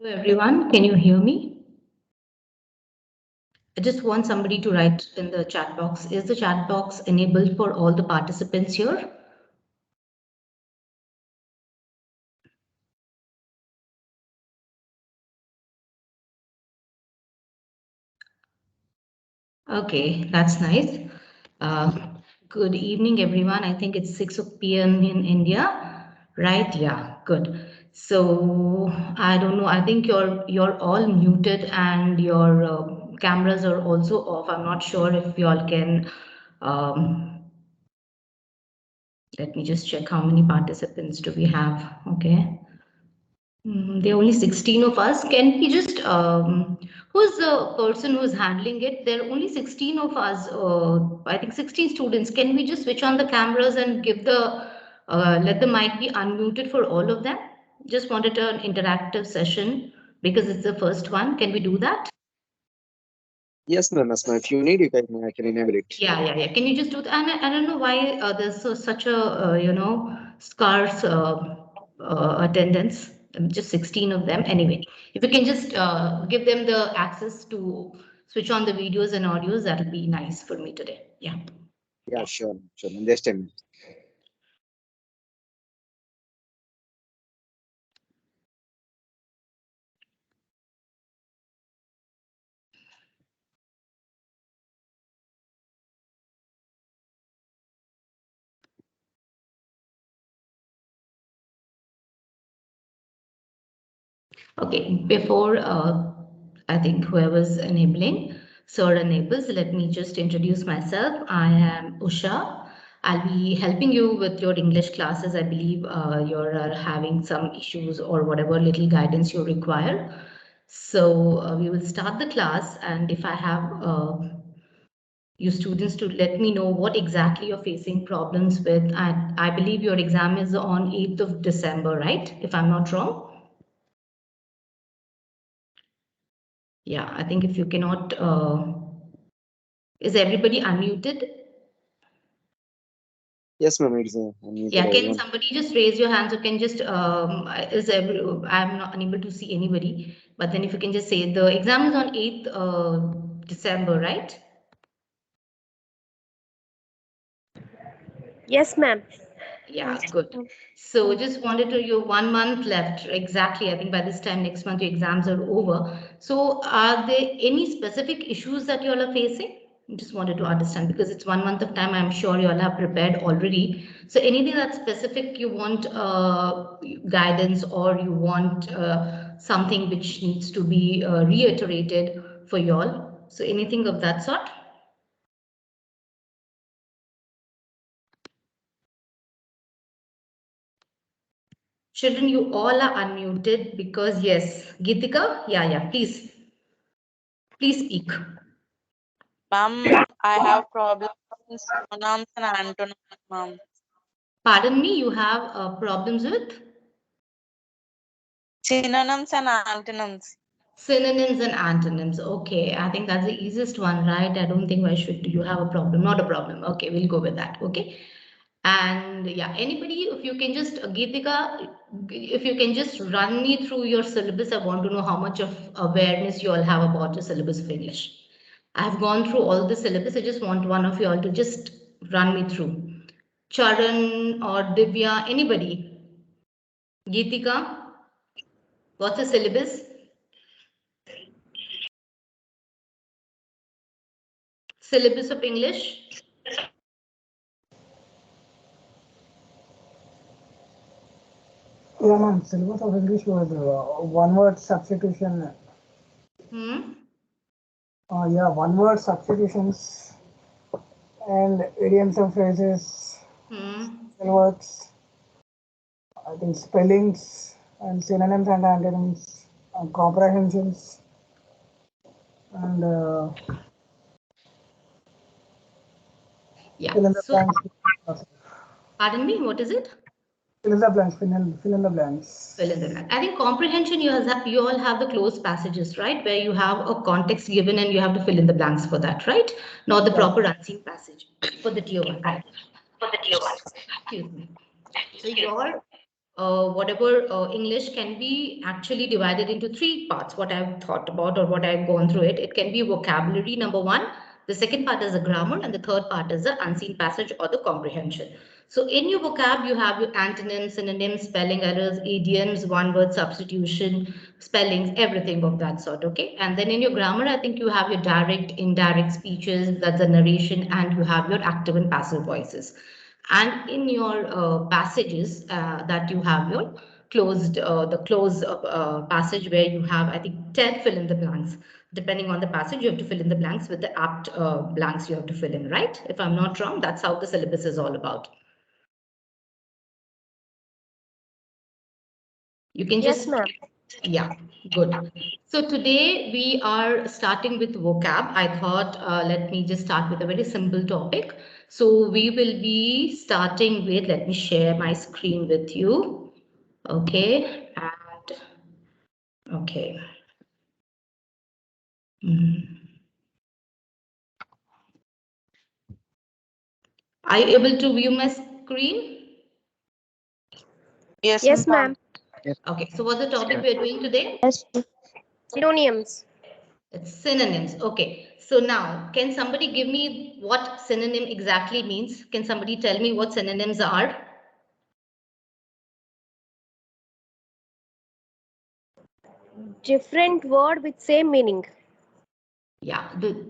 Hello everyone, can you hear me? I just want somebody to write in the chat box. Is the chat box enabled for all the participants here? Okay, that's nice. Good evening, everyone. I think it's 6 p.m. in India, right? Yeah, good. So I don't know. I think you're all muted and your cameras are also off. I'm not sure if y'all can. Let me just check how many participants do we have. Okay. There are only 16 of us. Can we just, who's the person who's handling it? There are only 16 of us, I think 16 students. Can we just switch on the cameras and give let the mic be unmuted for all of them? Just wanted an interactive session because it's the first one. Can we do that? Yes, ma'am. Yes, ma'am. If you need, I can enable it. Yeah. Can you just do that? And I don't know why there's such a, scarce attendance. Just 16 of them. Anyway, if you can just give them the access to switch on the videos and audios, that'll be nice for me today. Yeah. Yeah, sure, sure. Ma'am. Just a minute. Okay, before I think whoever's enabling, sir enables, let me just introduce myself. I am Usha. I'll be helping you with your English classes. I believe you're having some issues or whatever little guidance you require. So we will start the class, and if I have you students to let me know what exactly you're facing problems with. I believe your exam is on 8th of December, right? If I'm not wrong. Yeah, I think if you cannot, is everybody unmuted? Yes, ma'am. It's unmuted. Yeah, can Everyone. somebody just raise your hands or can just, I'm not unable to see anybody, but then if you can just say the exam is on 8th December, right? Yes, ma'am. Yeah, good. So just wanted to, you 1 month left, exactly. I think by this time next month your exams are over. So are there any specific issues that you all are facing? Just wanted to understand because it's 1 month of time. I'm sure you all have prepared already. So anything that's specific you want guidance or you want something which needs to be reiterated for you all. So anything of that sort? Children, you all are unmuted because yes, Geetika, yeah, please speak. Ma'am, I have problems in synonyms and antonyms, ma'am. Pardon me, you have problems with Synonyms and antonyms. synonyms and antonyms. Okay, I think that's the easiest one, right? I don't think I should. You have a problem, not a problem. Okay, we'll go with that. Okay. And yeah, anybody, if you can just, Geetika, if you can just run me through your syllabus, I want to know how much of awareness you all have about your syllabus of English. I've gone through all the syllabus. I just want one of you all to just run me through. Charan or Divya, anybody? Geetika, what's the syllabus? Syllabus of English? Yeah, ma'am. Syllabus of English was one word substitution. Hmm? Yeah, one word substitutions and idioms and phrases, Hmm? words. I think spellings and synonyms and antonyms, comprehensions, and Yeah. fill in the So, blanks. pardon me, what is it? Fill in the blanks. Fill in the blanks. Fill in the blank. I think comprehension, you all have the closed passages, right? Where you have a context given and you have to fill in the blanks for that, right? Not the proper unseen passage for the tier one, right? Excuse me. So your whatever English can be actually divided into three parts, what I've thought about or what I've gone through it. It can be vocabulary, number one. The second part is the grammar, and the third part is the unseen passage or the comprehension. So in your vocab, you have your antonyms, synonyms, spelling errors, idioms, one word substitution, spellings, everything of that sort. Okay. And then in your grammar, I think you have your direct, indirect speeches, that's the narration, and you have your active and passive voices. And in your passages that you have your the closed passage where you have, I think, 10 fill in the blanks. Depending on the passage, you have to fill in the blanks with the apt blanks you have to fill in, right? If I'm not wrong, that's how the syllabus is all about. You can just, Yes, ma'am. yeah, good. So today we are starting with vocab. I thought, let me just start with a very simple topic. So we will be starting with, let me share my screen with you. Okay, and okay. Are you able to view my screen? Yes, Yes, ma'am. ma'am. Yes. Okay, so what's the topic we're doing today? Yes. Synonyms. It's synonyms. Okay, so now can somebody give me what synonym exactly means? Can somebody tell me what synonyms are? Different word with same meaning. Yeah, the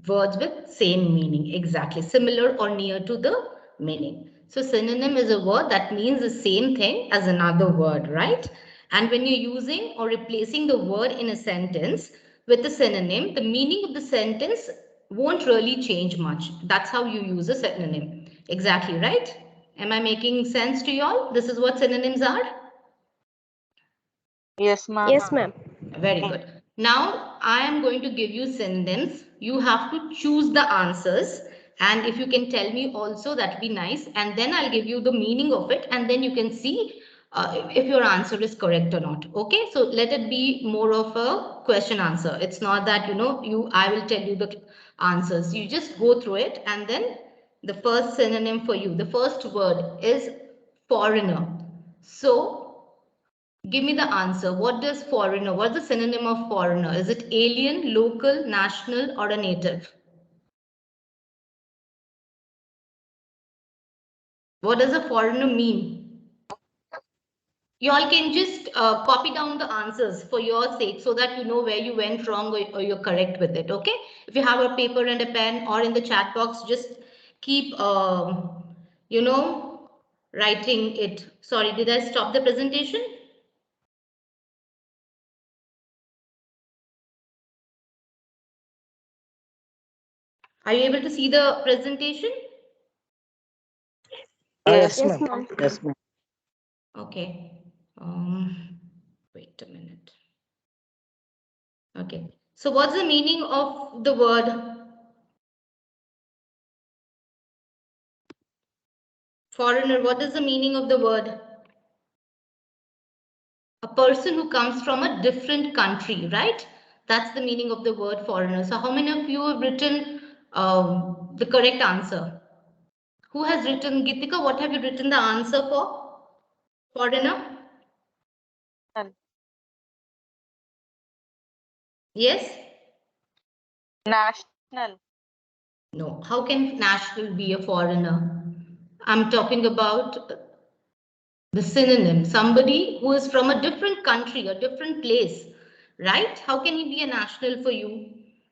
words with same meaning, exactly, similar or near to the meaning. So synonym is a word that means the same thing as another word, right? And when you're using or replacing the word in a sentence with a synonym, the meaning of the sentence won't really change much. That's how you use a synonym. Exactly, right? Am I making sense to you all? This is what synonyms are. Yes, ma'am. Yes, ma'am. Very good. Now I am going to give you synonyms. You have to choose the answers. And if you can tell me also, that'd be nice. And then I'll give you the meaning of it. And then you can see if your answer is correct or not. Okay. So let it be more of a question answer. It's not that, I will tell you the answers. You just go through it. And then the first synonym for you, the first word is foreigner. So give me the answer. What does foreigner, what's the synonym of foreigner? Is it alien, local, national, or a native? What does a foreigner mean? You all can just copy down the answers for your sake so that you know where you went wrong or you're correct with it. Okay. If you have a paper and a pen or in the chat box, just keep, writing it. Sorry, did I stop the presentation? Are you able to see the presentation? Yes, Yes. Yes, ma'am. ma'am. Yes, ma'am. Okay. Wait a minute. Okay. So what's the meaning of the word foreigner? What is the meaning of the word? A person who comes from a different country, right? That's the meaning of the word foreigner. So how many of you have written the correct answer? Who has written, Gitika, what have you written the answer for? Foreigner? Yes? National. No. How can national be a foreigner? I'm talking about the synonym, somebody who is from a different country, a different place, right? How can he be a national for you?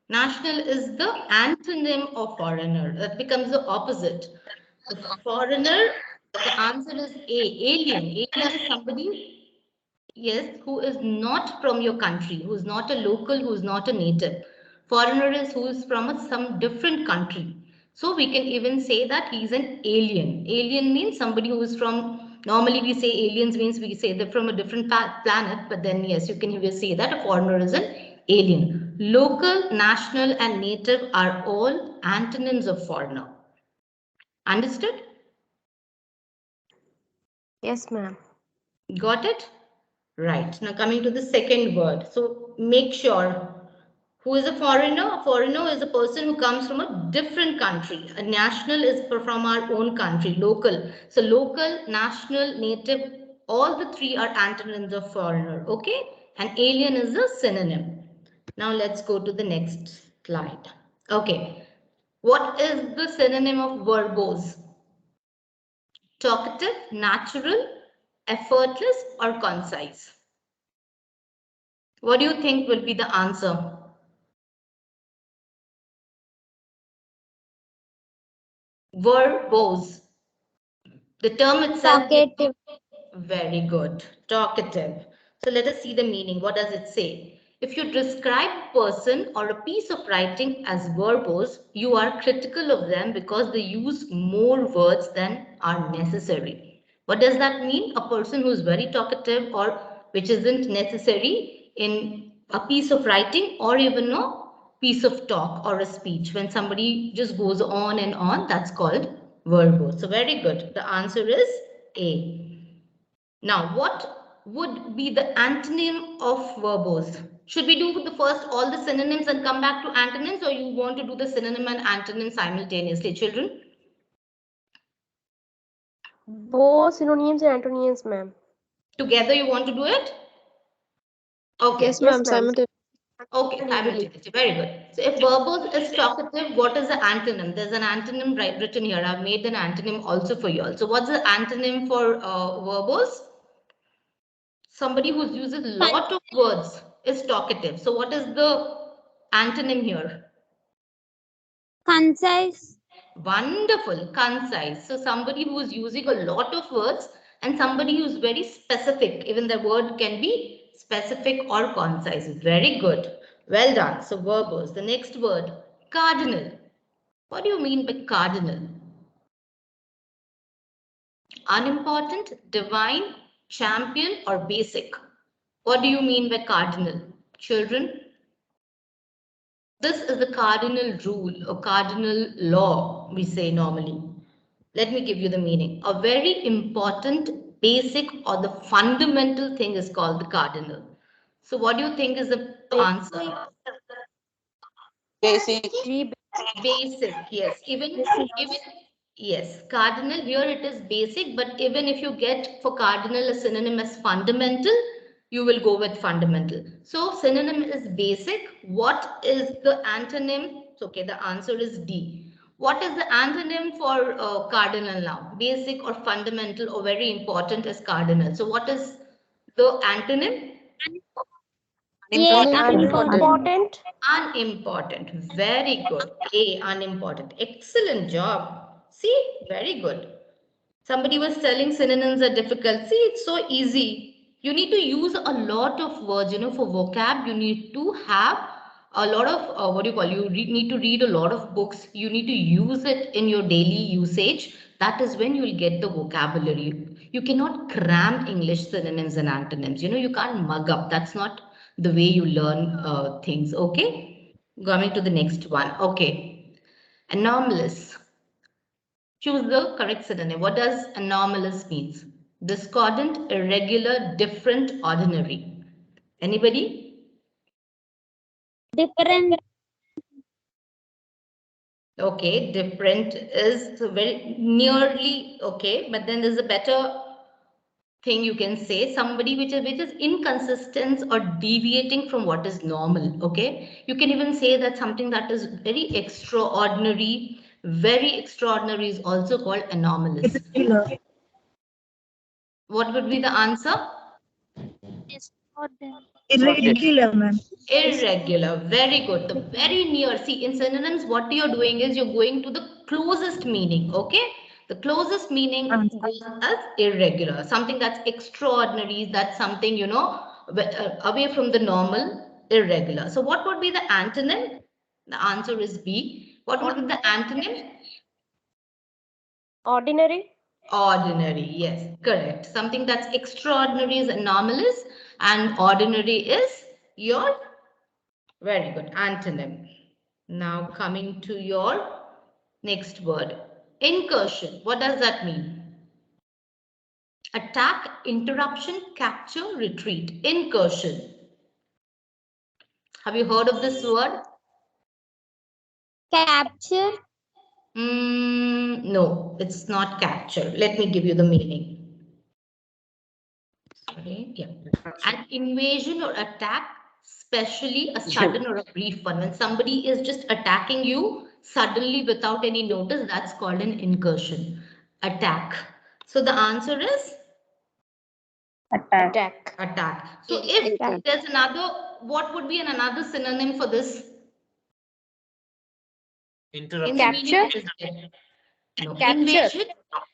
National is the antonym of foreigner. That becomes the opposite. The foreigner, the answer is A, alien. Alien is somebody, yes, who is not from your country, who is not a local, who is not a native. Foreigner is who is from some different country. So we can even say that he's an alien. Alien means somebody who is from, normally we say aliens means we say they're from a different planet, but then yes, you can even say that a foreigner is an alien. Local, national, and native are all antonyms of foreigner. Understood? Yes, ma'am. Got it? Right. Now coming to the second word. So make sure who is a foreigner? A foreigner is a person who comes from a different country. A national is from our own country, local. So local, national, native, All the three are antonyms of foreigner, okay? And alien is a synonym. Now let's go to the next slide. Okay, what is the synonym of verbose? Talkative, natural, effortless, or concise? What do you think will be the answer? Verbose. The term itself. Talkative. Very good. Talkative. So let us see the meaning. What does it say? If you describe a person or a piece of writing as verbose, you are critical of them because they use more words than are necessary. What does that mean? A person who is very talkative or which isn't necessary in a piece of writing or even a piece of talk or a speech. When somebody just goes on and on, that's called verbose. So very good. The answer is A. Now, what would be the antonym of verbose? Should we do the first all the synonyms and come back to antonyms, or you want to do the synonym and antonym simultaneously, children? Both synonyms and antonyms, ma'am. Together you want to do it? Okay. Yes, ma'am. Okay, simultaneously. Very good. So if verbose is talkative, what is the antonym? There's an antonym written here. I've made an antonym also for you all. So what's the antonym for verbose? Somebody who uses a lot of words is talkative. So what is the antonym here? Concise. Wonderful, concise. So somebody who is using a lot of words and somebody who is very specific. Even the word can be specific or concise. Very good. Well done. So verbose. The next word, cardinal. What do you mean by cardinal? Unimportant, divine, champion, or basic? What do you mean by cardinal? Children? This is the cardinal rule or cardinal law, we say normally. Let me give you the meaning. A very important, basic, or the fundamental thing is called the cardinal. So, what do you think is the answer? Basic. G. Basic, yes. Even yes, cardinal here it is basic, but even if you get for cardinal a synonym as fundamental, you will go with fundamental. So synonym is basic. What is the antonym? Okay, the answer is D. What is the antonym for cardinal now? Basic or fundamental or very important is cardinal. So what is the antonym? Unimportant. Unimportant. Very good. A, unimportant. Excellent job. See, very good. Somebody was telling synonyms are difficult. See, it's so easy. You need to use a lot of words, for vocab. You need to have a lot of, what do you call, need to read a lot of books. You need to use it in your daily usage. That is when you will get the vocabulary. You cannot cram English synonyms and antonyms. You can't mug up. That's not the way you learn things. Okay. Coming to the next one. Okay. Anomalous. Choose the correct synonym. What does anomalous means? Discordant, irregular, different, ordinary. Anybody? Different. Okay, different is very nearly okay, but then there's a better thing you can say. Somebody which is inconsistent or deviating from what is normal. Okay, you can even say that something that is very extraordinary. Very extraordinary is also called anomalous. What would be the answer? Irregular, ma'am. Irregular. Very good. The very near. See, in synonyms, what you're doing is you're going to the closest meaning. Okay. The closest meaning goes as irregular. Something that's extraordinary. That's something, away from the normal, irregular. So what would be the antonym? The answer is B. What would be the antonym? Ordinary. Ordinary. Yes, correct. Something that's extraordinary is anomalous and ordinary is your very good antonym. Now coming to your next word, incursion. What does that mean? Attack, interruption, capture, retreat. Incursion. Have you heard of this word? Capture. No, it's not capture. Let me give you the meaning. Okay, yeah. An invasion or attack, especially a sudden or a brief one. When somebody is just attacking you suddenly without any notice, that's called an incursion. Attack. So the answer is Attack. attack. So if there's another, what would be another synonym for this? Interruption. In the meaning Capture? of this bit? No. Capture. Invasion.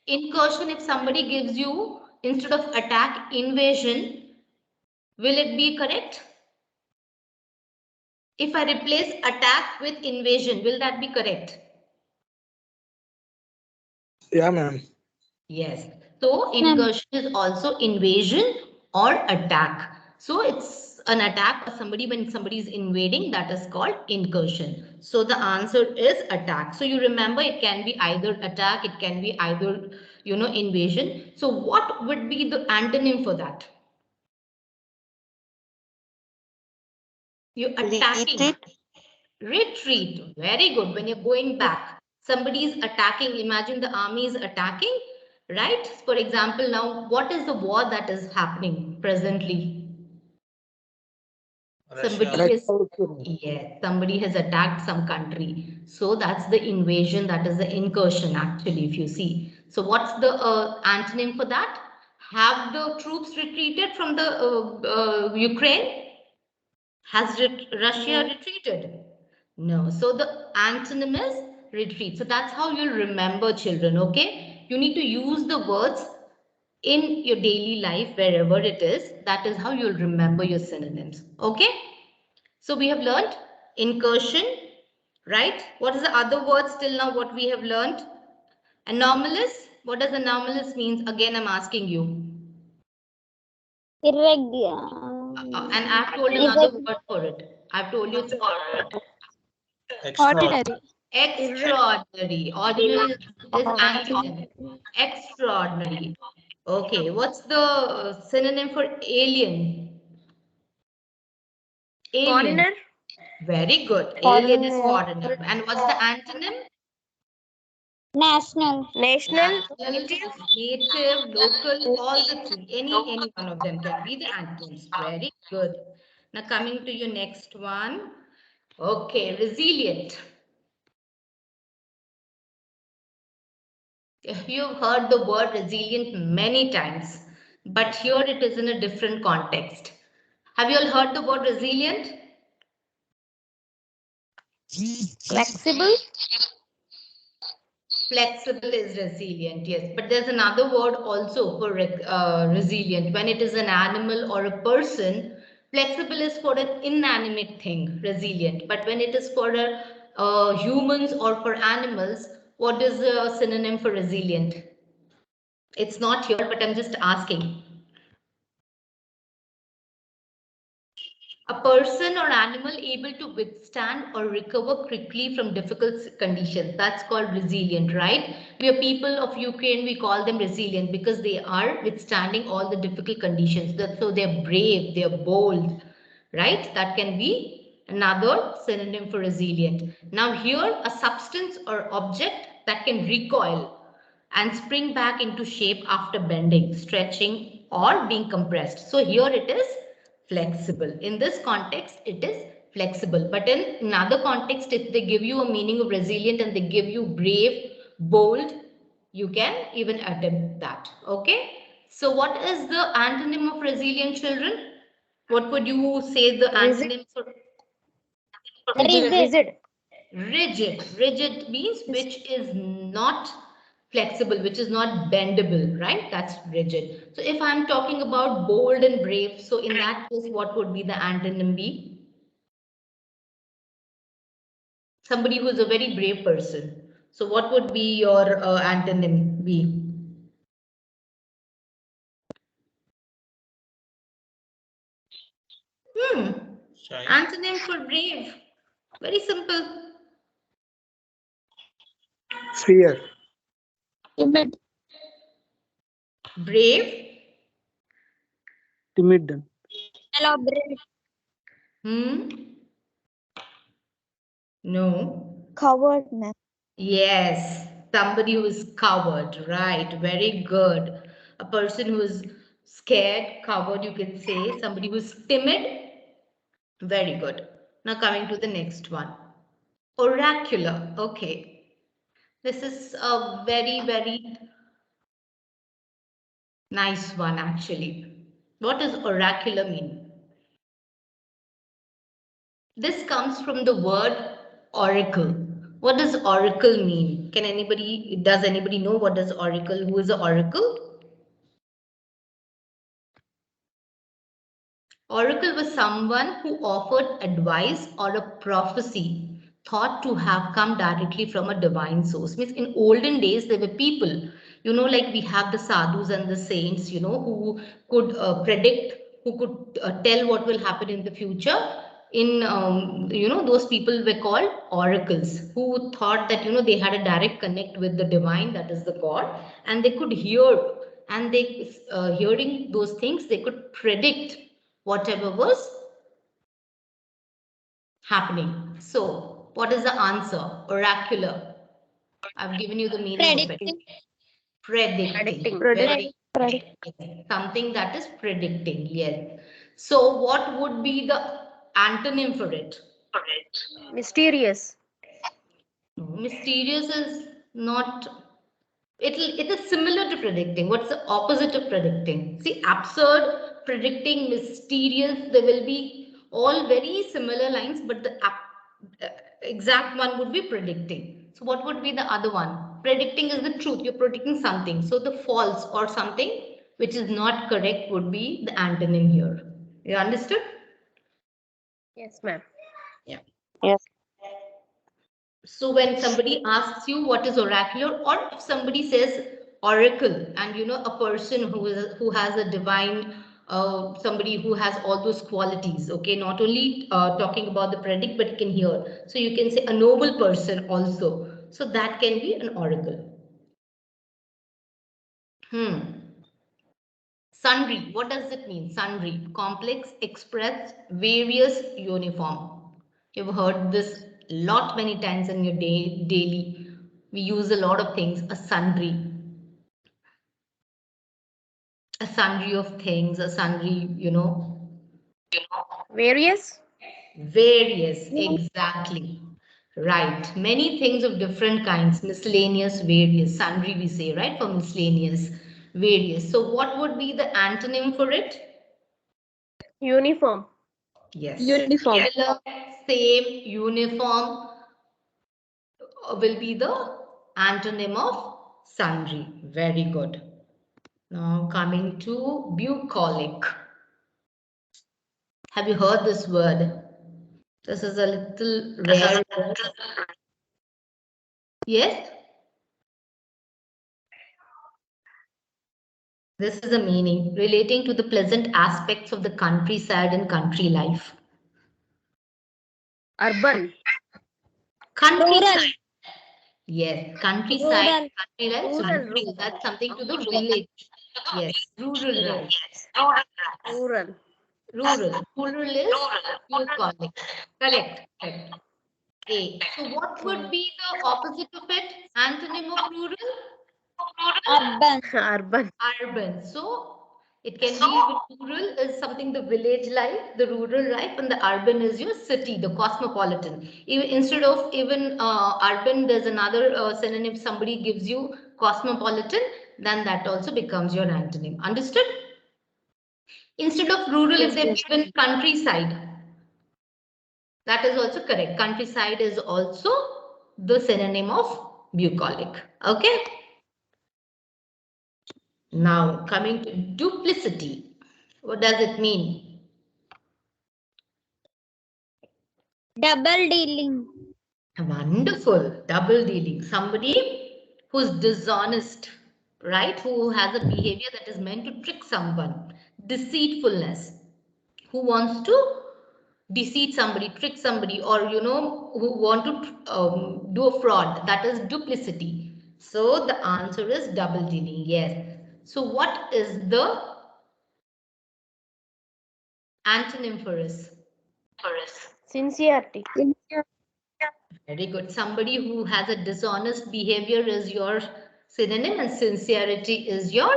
Incursion, if somebody gives you instead of attack, invasion, will it be correct? If I replace attack with invasion, will that be correct? Yeah, ma'am. Yes. So incursion is also invasion or attack. So it's an attack or somebody when somebody is invading, that is called incursion. So the answer is attack. So you remember it can be either attack, it can be either, invasion. So what would be the antonym for that? You're attacking. Retreat. Retreat. Very good. When you're going back, somebody is attacking. Imagine the army is attacking, right? For example, now what is the war that is happening presently? Somebody is, yes, somebody has attacked some country. So that's the invasion. That is the incursion, actually, if you see. So what's the antonym for that? Have the troops retreated from the Ukraine? Has Russia retreated? No. So the antonym is retreat. So that's how you'll remember, children, okay? You need to use the words in your daily life, wherever it is. That is how you'll remember your synonyms, okay? So we have learned incursion, right? What is the other words till now what we have learned? Anomalous. What does anomalous means? Again, I'm asking you. And I've told another word for it. I've told you it's Extraordinary. extraordinary. Ordinary is antonym. Extraordinary. Okay, what's the synonym for alien? Alien. Foreigner. Very good. Alien is foreigner. And what's the antonym? National. National, native, local, all the three. Any one of them can be the antonyms. Very good. Now coming to your next one. Okay, resilient. You've heard the word resilient many times, but here it is in a different context. Have you all heard the word resilient? Flexible. Flexible is resilient, yes. But there's another word also for resilient. When it is an animal or a person, flexible is for an inanimate thing, resilient. But when it is for humans or for animals, what is the synonym for resilient? It's not here, but I'm just asking. A person or animal able to withstand or recover quickly from difficult conditions. That's called resilient, right? We are people of Ukraine, we call them resilient because they are withstanding all the difficult conditions. So they're brave, they're bold, right? That can be another synonym for resilient. Now here, a substance or object that can recoil and spring back into shape after bending, stretching, or being compressed. So here it is flexible. In this context, it is flexible. But in another context, if they give you a meaning of resilient and they give you brave, bold, you can even attempt that. Okay. So what is the antonym of resilient, children? What would you say the antonym for? Rigid. Rigid. Rigid means which is not flexible, which is not bendable, right? That's rigid. So if I'm talking about bold and brave, so in that case, what would be the antonym be? Somebody who is a very brave person. So what would be your antonym be? Shy. Antonym for brave. Very simple. Fear. Brave. Timid. Hmm. No. Cowardness. Yes, somebody who is coward, right? Very good. A person who is scared, coward, you can say. Somebody who's timid. Very good. Now coming to the next one. Oracular. Okay. This is a very, very nice one actually. What does oracular mean? This comes from the word oracle. What does oracle mean? Does anybody know what does oracle? Who is an oracle? Oracle was someone who offered advice or a prophecy thought to have come directly from a divine source. Means in olden days, there were people, like we have the sadhus and the saints, who could predict, who could tell what will happen in the future. Those people were called oracles who thought that, they had a direct connect with the divine, that is the God, and they could hear, and hearing those things, they could predict whatever was happening. So, what is the answer? Oracular. I've given you the meaning of it. Predicting. Predict. Something that is predicting. Yes. So, what would be the antonym for it? Mysterious. Mysterious is not. It is similar to predicting. What's the opposite of predicting? See, absurd, predicting, mysterious, there will be all very similar lines, but the exact one would be predicting. So what would be the other one? Predicting is the truth. You're predicting something. So the false or something which is not correct would be the antonym here. You understood? Yes, ma'am. Yeah. Yes. So when somebody asks you what is oracular, or if somebody says oracle, and a person who has a divine, somebody who has all those qualities, okay, not only talking about the predict, but can hear. So you can say a noble person also. So that can be an oracle. Sundry, what does it mean? Sundry, complex, express, various, uniform. You've heard this lot many times in your daily. We use a lot of things, a sundry of things, a sundry, Various. various, exactly. Right. Many things of different kinds, miscellaneous, various, sundry we say, right? For miscellaneous, various. So what would be the antonym for it? Uniform. Yes. Uniform. Similar, same, uniform will be the antonym of sundry. Very good. Now coming to bucolic. Have you heard this word? This is a little rare word. Yes? This is a meaning relating to the pleasant aspects of the countryside and country life. Urban. Countryside. Yes, countryside, country life. So Rural. rural, that's something to the village. Yes, rural life. Rural. Rural. Rural is bucolic. Correct. Correct. A. So what would be the opposite of it? Antonym of rural? Urban. Urban. Urban. So it can be rural is something the village life, the rural life, and the urban is your city, the cosmopolitan. Even instead of even urban, there's another synonym. Somebody gives you cosmopolitan, then that also becomes your antonym. Understood? Instead of rural, if they've given countryside, that is also correct. Countryside is also the synonym of bucolic. Okay. Now coming to duplicity. What does it mean? Double dealing. Wonderful. Double dealing. Somebody who's dishonest, right? Who has a behavior that is meant to trick someone. Deceitfulness. Who wants to deceive somebody, trick somebody, or who want to do a fraud. That is duplicity. So the answer is double dealing. Yes. So what is the antonym for us? Sincerity. Very good. Somebody who has a dishonest behavior is your synonym, and sincerity is your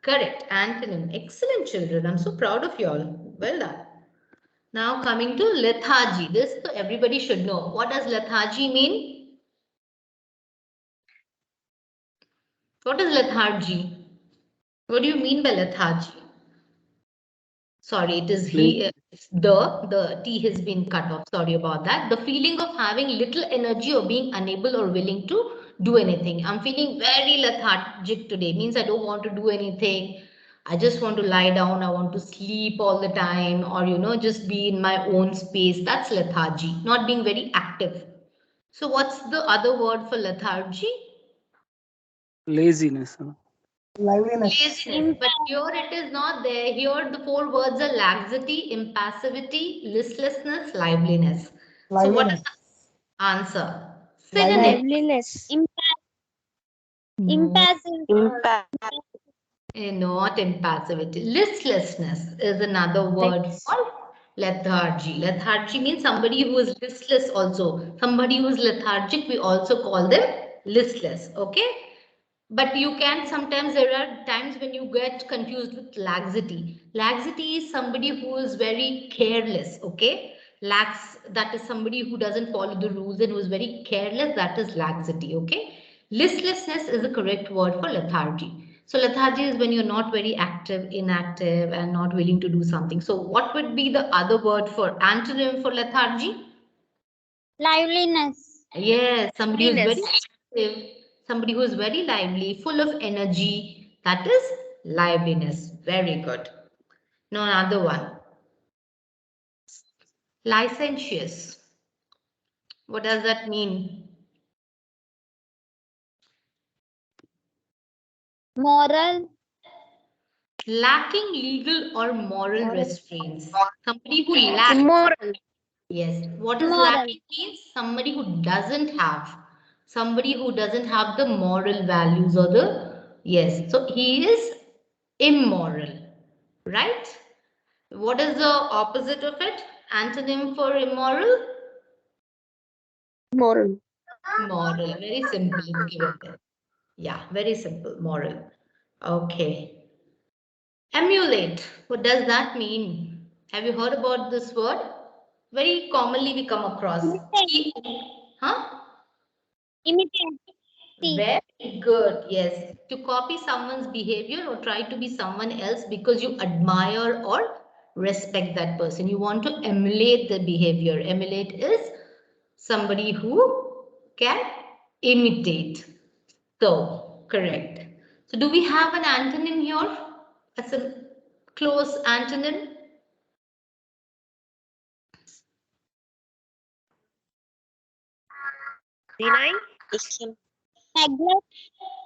Correct. Antonym. Excellent, children. I'm so proud of you all. Well done. Now coming to lethargy. This everybody should know. What does lethargy mean? What is lethargy? What do you mean by lethargy? Sorry, it is he. The T has been cut off. Sorry about that. The feeling of having little energy or being unable or willing to do anything. I'm feeling very lethargic today. Means I don't want to do anything. I just want to lie down. I want to sleep all the time, or just be in my own space. That's lethargy. Not being very active. So what's the other word for lethargy? Laziness. Huh? Liveliness. Laziness. But here it is not there. Here the four words are laxity, impassivity, listlessness, liveliness. So what is Liveliness. the answer? Liveliness. Synonym. Liveliness. No, Impassive. Impact. not impassivity. Listlessness is another word for lethargy. Lethargy means somebody who is listless also. Somebody who is lethargic, we also call them listless. Okay. But you can sometimes, there are times when you get confused with laxity. Laxity is somebody who is very careless, okay? Lax, that is somebody who doesn't follow the rules and who is very careless, that is laxity, okay? Listlessness is the correct word for lethargy. So lethargy is when you're not very active, inactive, and not willing to do something. So what would be the other word for antonym for lethargy? Liveliness. Yes, somebody who's very Liveliness. active, somebody who is very lively, full of energy. That is liveliness. Very good. Now another one. Licentious. What does that mean? Moral. Lacking legal or moral restraints. Somebody who lacks. Immoral. Yes. What does Immoral. lacking means? Somebody who doesn't have. Somebody who doesn't have the moral values or the. Yes. So he is immoral. Right? What is the opposite of it? Antonym for immoral? Moral. Moral. Very simple. It's given there. Yeah, very simple. Moral. Okay. Emulate. What does that mean? Have you heard about this word? Very commonly we come across. Imitate. Huh? Imitate. Very good. Yes. To copy someone's behavior or try to be someone else because you admire or respect that person. You want to emulate the behavior. Emulate is somebody who can imitate. So, correct. So, do we have an antonym here? As a close antonym? Deny. Question. Neglect.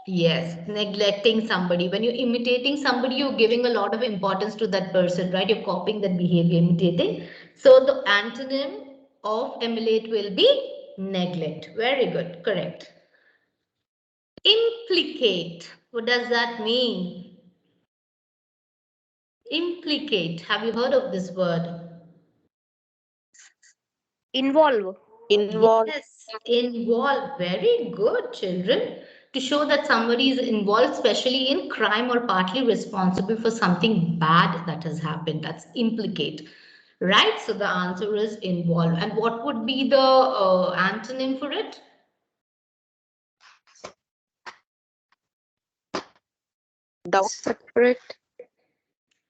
Yes, neglecting somebody. When you're imitating somebody, you're giving a lot of importance to that person, right? You're copying that behavior, imitating. So the antonym of emulate will be neglect. Very good, correct. Implicate. What does that mean? Implicate. Have you heard of this word? Involve. Involve. Yes, involve. Very good, children. To show that somebody is involved, especially in crime or partly responsible for something bad that has happened. That's implicate. Right? So the answer is involve. And what would be the antonym for it? Doubt. Separate.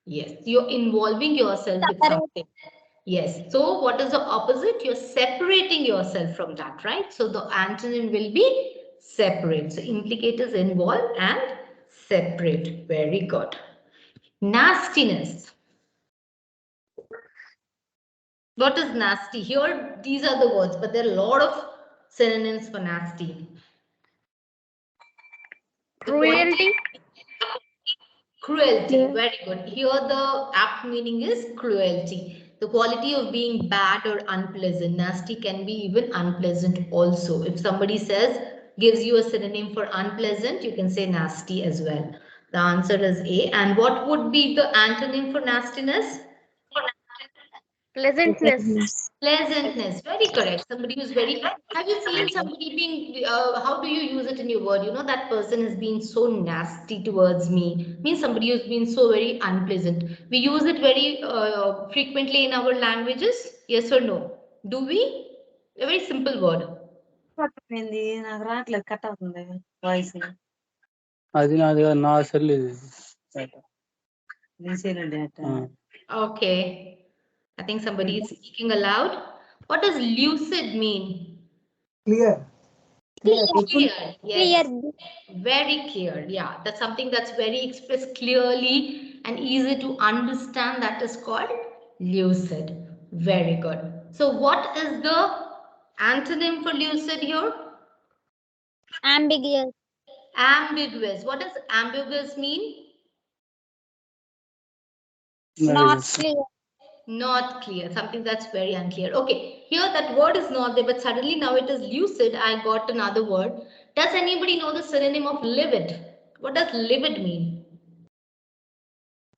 Yes, you're involving yourself with something. Yes. So what is the opposite? You're separating yourself from that, right? So the antonym will be separate. So implicate is involve and separate. Very good. Nastiness. What is nasty? Here, these are the words, but there are a lot of synonyms for nasty. Cruelty. Cruelty, very good. Here the apt meaning is cruelty. The quality of being bad or unpleasant. Nasty can be even unpleasant also. If somebody says, gives you a synonym for unpleasant, you can say nasty as well. The answer is A. And what would be the antonym for nastiness? Pleasantness. Pleasantness, very correct. Somebody who's very. Have you seen somebody being? How do you use it in your word? You know that person has been so nasty towards me. Means somebody who's been so very unpleasant. We use it very frequently in our languages. Yes or no? Do we? A very simple word. నాకు రావట్లేదు cut అవుతుంది voice అది నాది కాదు, నా cell ఇది. Okay. I think somebody is speaking aloud. What does lucid mean? Clear. Clear. Yes. Clear. Very clear. Yeah, that's something that's very expressed clearly and easy to understand. That is called lucid. Very good. So what is the antonym for lucid here? Ambiguous. Ambiguous. What does ambiguous mean? Not clear. Not clear. Something that's very unclear. Okay, here that word is not there, but suddenly now it is lucid. I got another word. Does anybody know the synonym of livid? What does livid mean?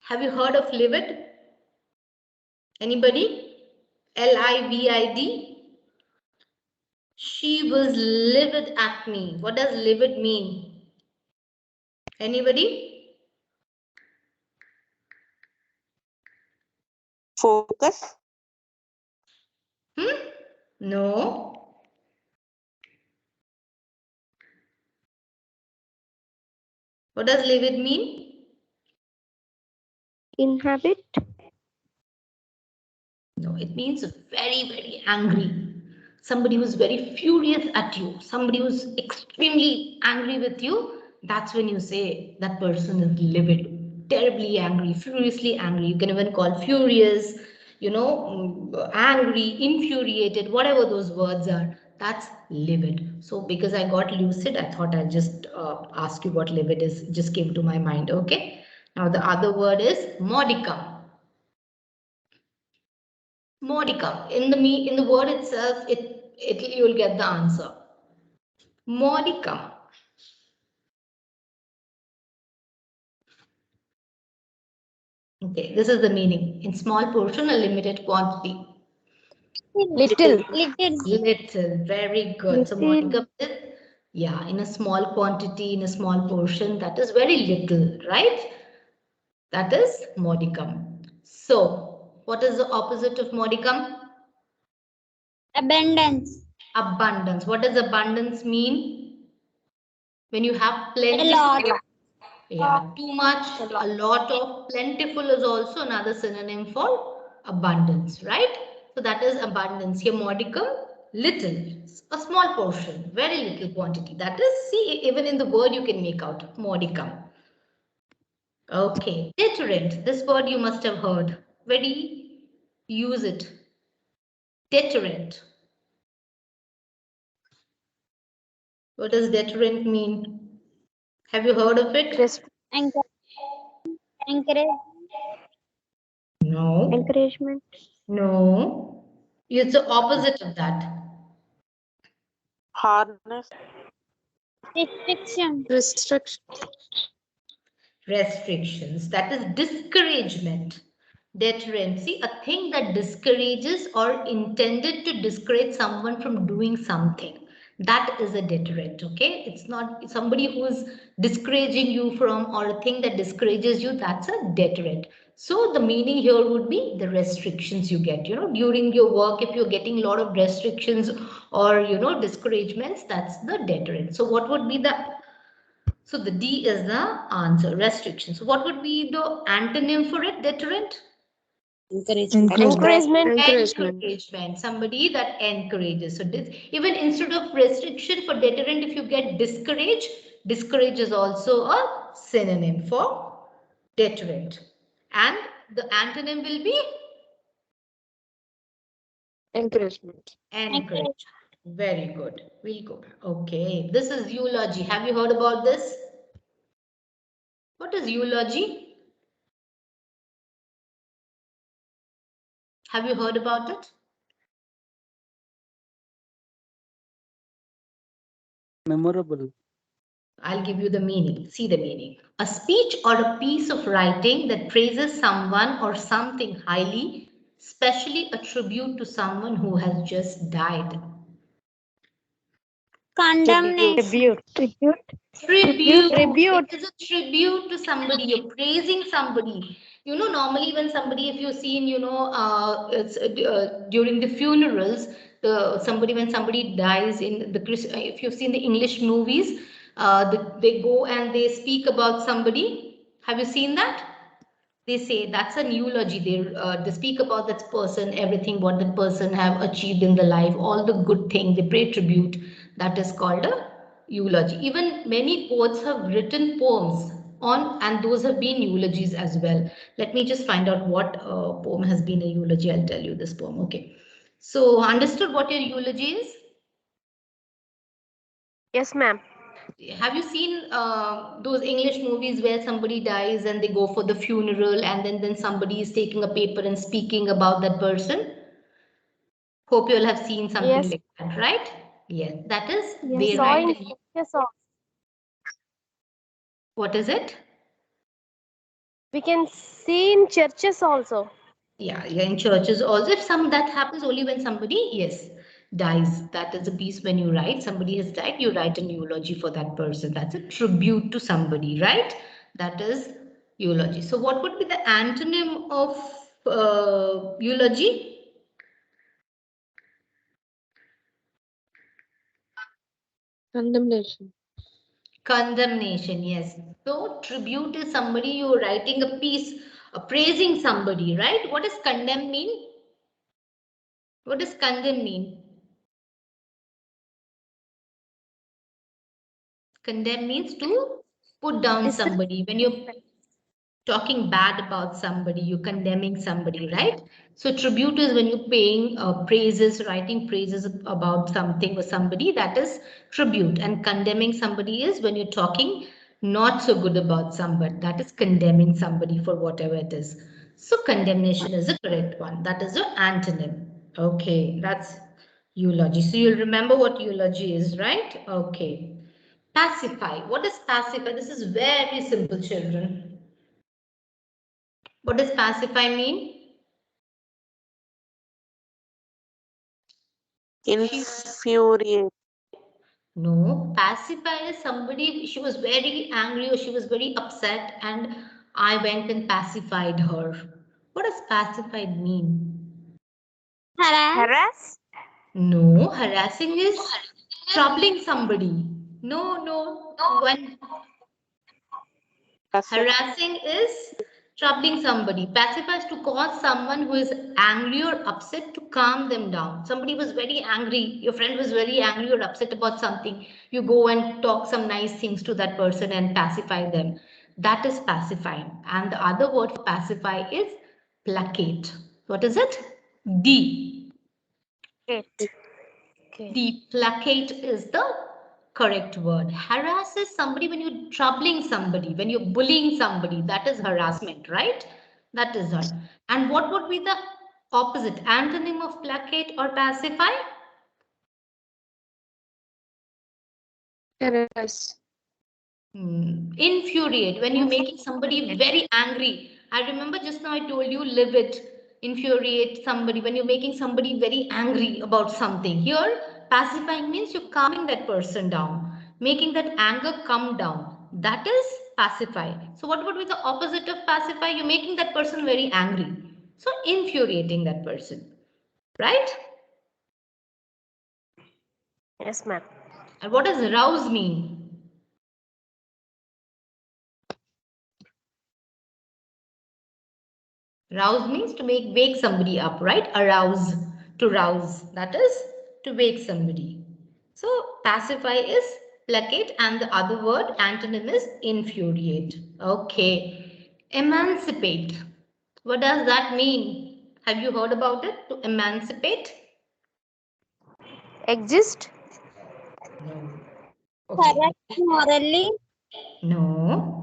Have you heard of livid? Anybody? L-I-V-I-D? She was livid at me. What does livid mean? Anybody? Focus. No. What does livid mean? Inhabit. No, it means very, very angry. Somebody who's very furious at you. Somebody who's extremely angry with you. That's when you say that person is livid. Terribly angry, furiously angry. You can even call furious, angry, infuriated, whatever those words are. That's livid. So because I got lucid, I thought I'd just ask you what livid is. It just came to my mind. Okay. Now the other word is modicum. Modicum. In the word itself, you'll get the answer. Modicum. Okay, this is the meaning. In small portion, a limited quantity. Little. Little. Very good. So modicum is, yeah, in a small quantity, in a small portion, that is very little, right? That is modicum. So, what is the opposite of modicum? Abundance. Abundance. What does abundance mean? When you have plenty. A lot. Yeah, too much, a lot of. Plentiful is also another synonym for abundance, right? So that is abundance. Here modicum, little, a small portion, very little quantity. That is, see, even in the word you can make out modicum. Okay, deterrent. This word you must have heard. Very use it. Deterrent. What does deterrent mean? Have you heard of it? Encourage. No. Encouragement. No. It's the opposite of that. Hardness. Restriction. Restrictions. That is discouragement. Deterrent. See, a thing that discourages or intended to discourage someone from doing something. That is a deterrent. Okay, it's not somebody who's discouraging you from, or a thing that discourages you. That's a deterrent. So the meaning here would be the restrictions you get, during your work. If you're getting a lot of restrictions or discouragements, that's the deterrent. So what would be the, so the D is the answer, restrictions. So what would be the antonym for it, deterrent? Encouragement. Somebody that encourages. So this, even instead of restriction for deterrent, if you get discourage, discourage is also a synonym for deterrent. And the antonym will be encouragement. encourage. Very good. We'll go. Okay. This is eulogy. Have you heard about this? What is eulogy? Have you heard about it? Memorable. I'll give you the meaning. See the meaning. A speech or a piece of writing that praises someone or something highly, especially a tribute to someone who has just died? Tribute. Tribute. Tribute. It is a tribute to somebody. You're praising somebody. You know, normally when somebody, if you've seen, it's during the funerals, when somebody dies in the if you've seen the English movies, they go and they speak about somebody. Have you seen that? They say that's an eulogy. They speak about that person, everything what that person have achieved in the life, all the good things. They pay tribute. That is called a eulogy. Even many poets have written poems on, and those have been eulogies as well. Let me just find out what poem has been a eulogy. I'll tell you this poem. Okay. So understood what your eulogy is? Yes, ma'am. Have you seen those English movies where somebody dies and they go for the funeral, and then somebody is taking a paper and speaking about that person? Hope you all have seen something Yes. like that, right? Yes, that is We they saw write. in churches also. What is it? We can see in churches also. Yeah, in churches also. If some that happens only when somebody, yes, dies. That is a piece when you write. Somebody has died, you write an eulogy for that person. That's a tribute to somebody, right? That is eulogy. So what would be the antonym of eulogy? Condemnation. Condemnation, yes. So tribute is somebody you're writing a piece, praising somebody, right? What does condemn mean? What does condemn mean? Condemn means to put down somebody. When you're talking bad about somebody, you're condemning somebody, right? So tribute is when you're paying praises, writing praises about something or somebody, that is tribute. And condemning somebody is when you're talking not so good about somebody, that is condemning somebody for whatever it is. So condemnation is the correct one. That is the antonym. Okay, that's eulogy. So you'll remember what eulogy is, right? Okay. Pacify. What is pacify? This is very simple, children. What does pacify mean? Infuriate. No, pacify is somebody, she was very angry or she was very upset and I went and pacified her. What does pacified mean? Harass. No, harassing is troubling somebody. No. When harassing is troubling somebody. Pacify is to cause someone who is angry or upset to calm them down. Somebody was very angry. Your friend was very angry or upset about something. You go and talk some nice things to that person and pacify them. That is pacifying. And the other word for pacify is placate. What is it? D. The placate is the correct word. Harass is somebody when you're troubling somebody, when you're bullying somebody. That is harassment, right? That is all. And what would be the opposite antonym of placate or pacify? Harass. Infuriate. When you're making somebody very angry. I remember just now I told you livid, infuriate somebody. When you're making somebody very angry about something. Here, pacifying means you're calming that person down, making that anger come down. That is pacify. So what would be the opposite of pacify? You're making that person very angry. So infuriating that person, right? Yes, ma'am. And what does rouse mean? Rouse means to wake somebody up, right? Arouse, to rouse. That is to wake somebody. So pacify is placate and the other word antonym is infuriate. Okay. Emancipate. What does that mean? Have you heard about it? To emancipate? Exist. No. Okay. Morally. No.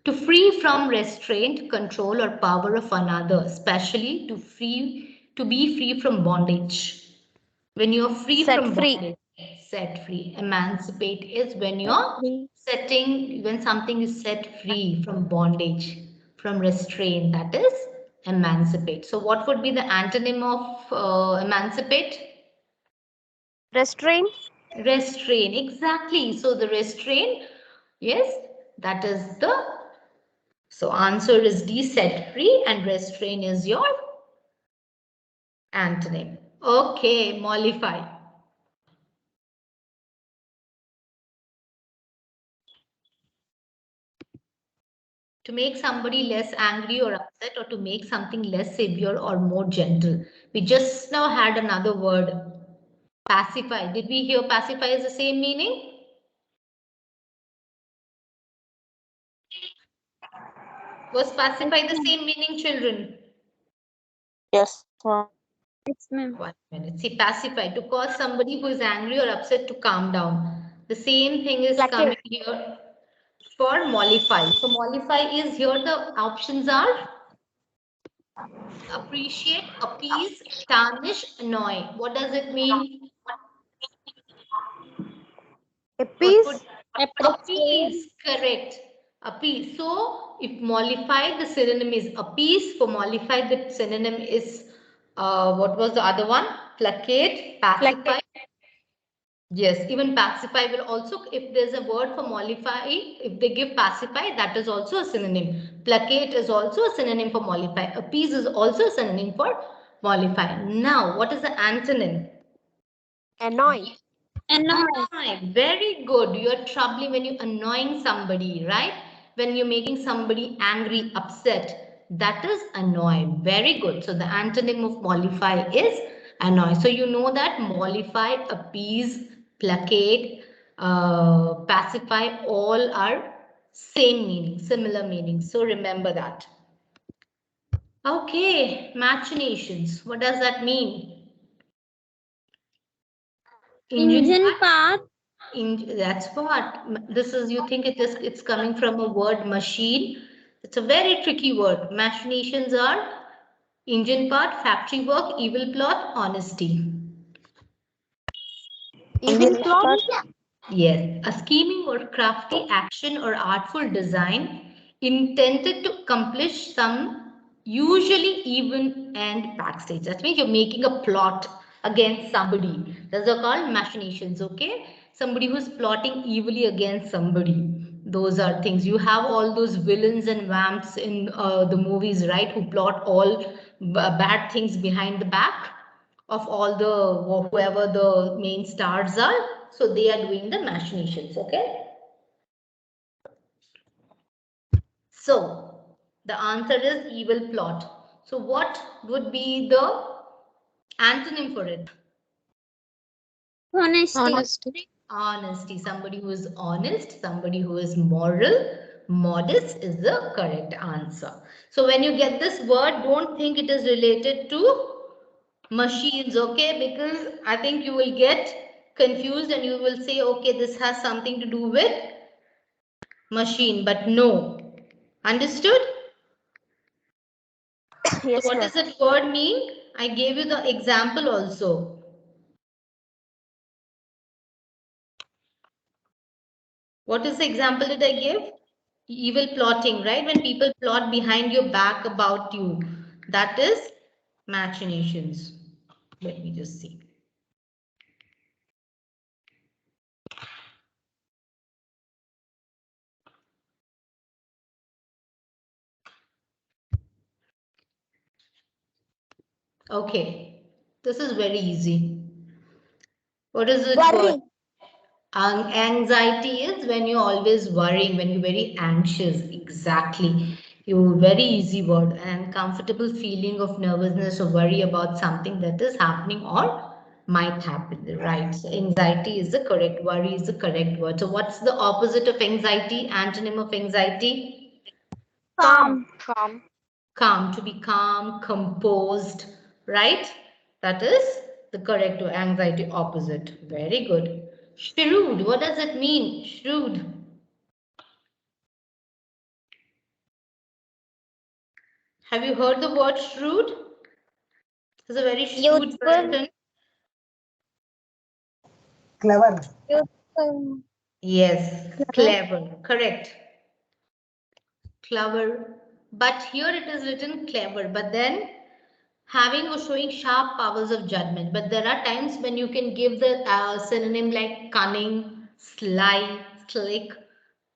To free from restraint, control, or power of another, especially to be free from bondage. When you're free Set from free. bondage, set free. Emancipate is when you're when something is set free from bondage, from restraint. That is Emancipate. So what would be the antonym of emancipate? Restrain. Restrain. Exactly. So the restrain, yes, that is the, so answer is D, set free, and restrain is your antonym. Okay, mollify. To make somebody less angry or upset, or to make something less severe or more gentle. We just now had another word, pacify. Did we hear pacify is the same meaning? Was pacify the same meaning, children? Yes, ma'am. Yes, ma'am. 1 minute. See, pacify, to cause somebody who is angry or upset to calm down. The same thing is coming here for mollify. So mollify is here, the options are appreciate, appease, tarnish, annoy. What does it mean? What would Appease. appease? Correct. Appease. So if mollify, the synonym is appease. For mollify, the synonym is what was the other one? Placate, pacify. Yes, even pacify will also, if there's a word for mollify, if they give pacify, that is also a synonym. Placate is also a synonym for mollify. Appease is also a synonym for mollify. Now, what is the antonym? Annoy. Annoy. Very good. You're troubling when you're annoying somebody, right? When you're making somebody angry, upset. That is annoy. Very good. So the antonym of mollify is annoy. So you know that mollify, appease, placate, pacify, all are same meaning, similar meaning. So remember that. Okay, machinations. What does that mean? Engine part. That's what this is. You think it's coming from a word machine. It's a very tricky word. Machinations are engine part, factory work, evil plot, honesty. Evil plot. Yes, a scheming or crafty action or artful design intended to accomplish some usually even and backstage. That means you're making a plot against somebody. Those are called machinations, okay? Somebody who's plotting evilly against somebody. Those are things. You have all those villains and vamps in the movies, right? Who plot all bad things behind the back of all the whoever the main stars are. So they are doing the machinations, okay? So the answer is evil plot. So what would be the antonym for it? Honesty. Honesty. Somebody who is honest, somebody who is moral, modest is the correct answer. So when you get this word, don't think it is related to machines, okay? Because I think you will get confused and you will say, okay, this has something to do with machine, but no. Understood? So Yes, what ma'am. does that word mean? I gave you the example also. What is the example that I gave? Evil plotting, right? When people plot behind your back about you. That is machinations. Let me just see. Okay, this is very easy. What is it? Worry. Anxiety is when you're always worrying, when you're very anxious. Exactly. You very easy word. An uncomfortable feeling of nervousness or worry about something that is happening or might happen. Right. So anxiety is the correct. Worry is the correct word. So what's the opposite of anxiety? Antonym of anxiety? Calm. Calm. To be calm, composed. Right. That is the correct anxiety opposite. Very good. Shrewd, what does it mean? Shrewd. Have you heard the word shrewd? It's a very shrewd person. Clever. Yes, clever. Correct. Clever. But here it is written clever, but then having or showing sharp powers of judgment. But there are times when you can give the synonym like cunning, sly, slick,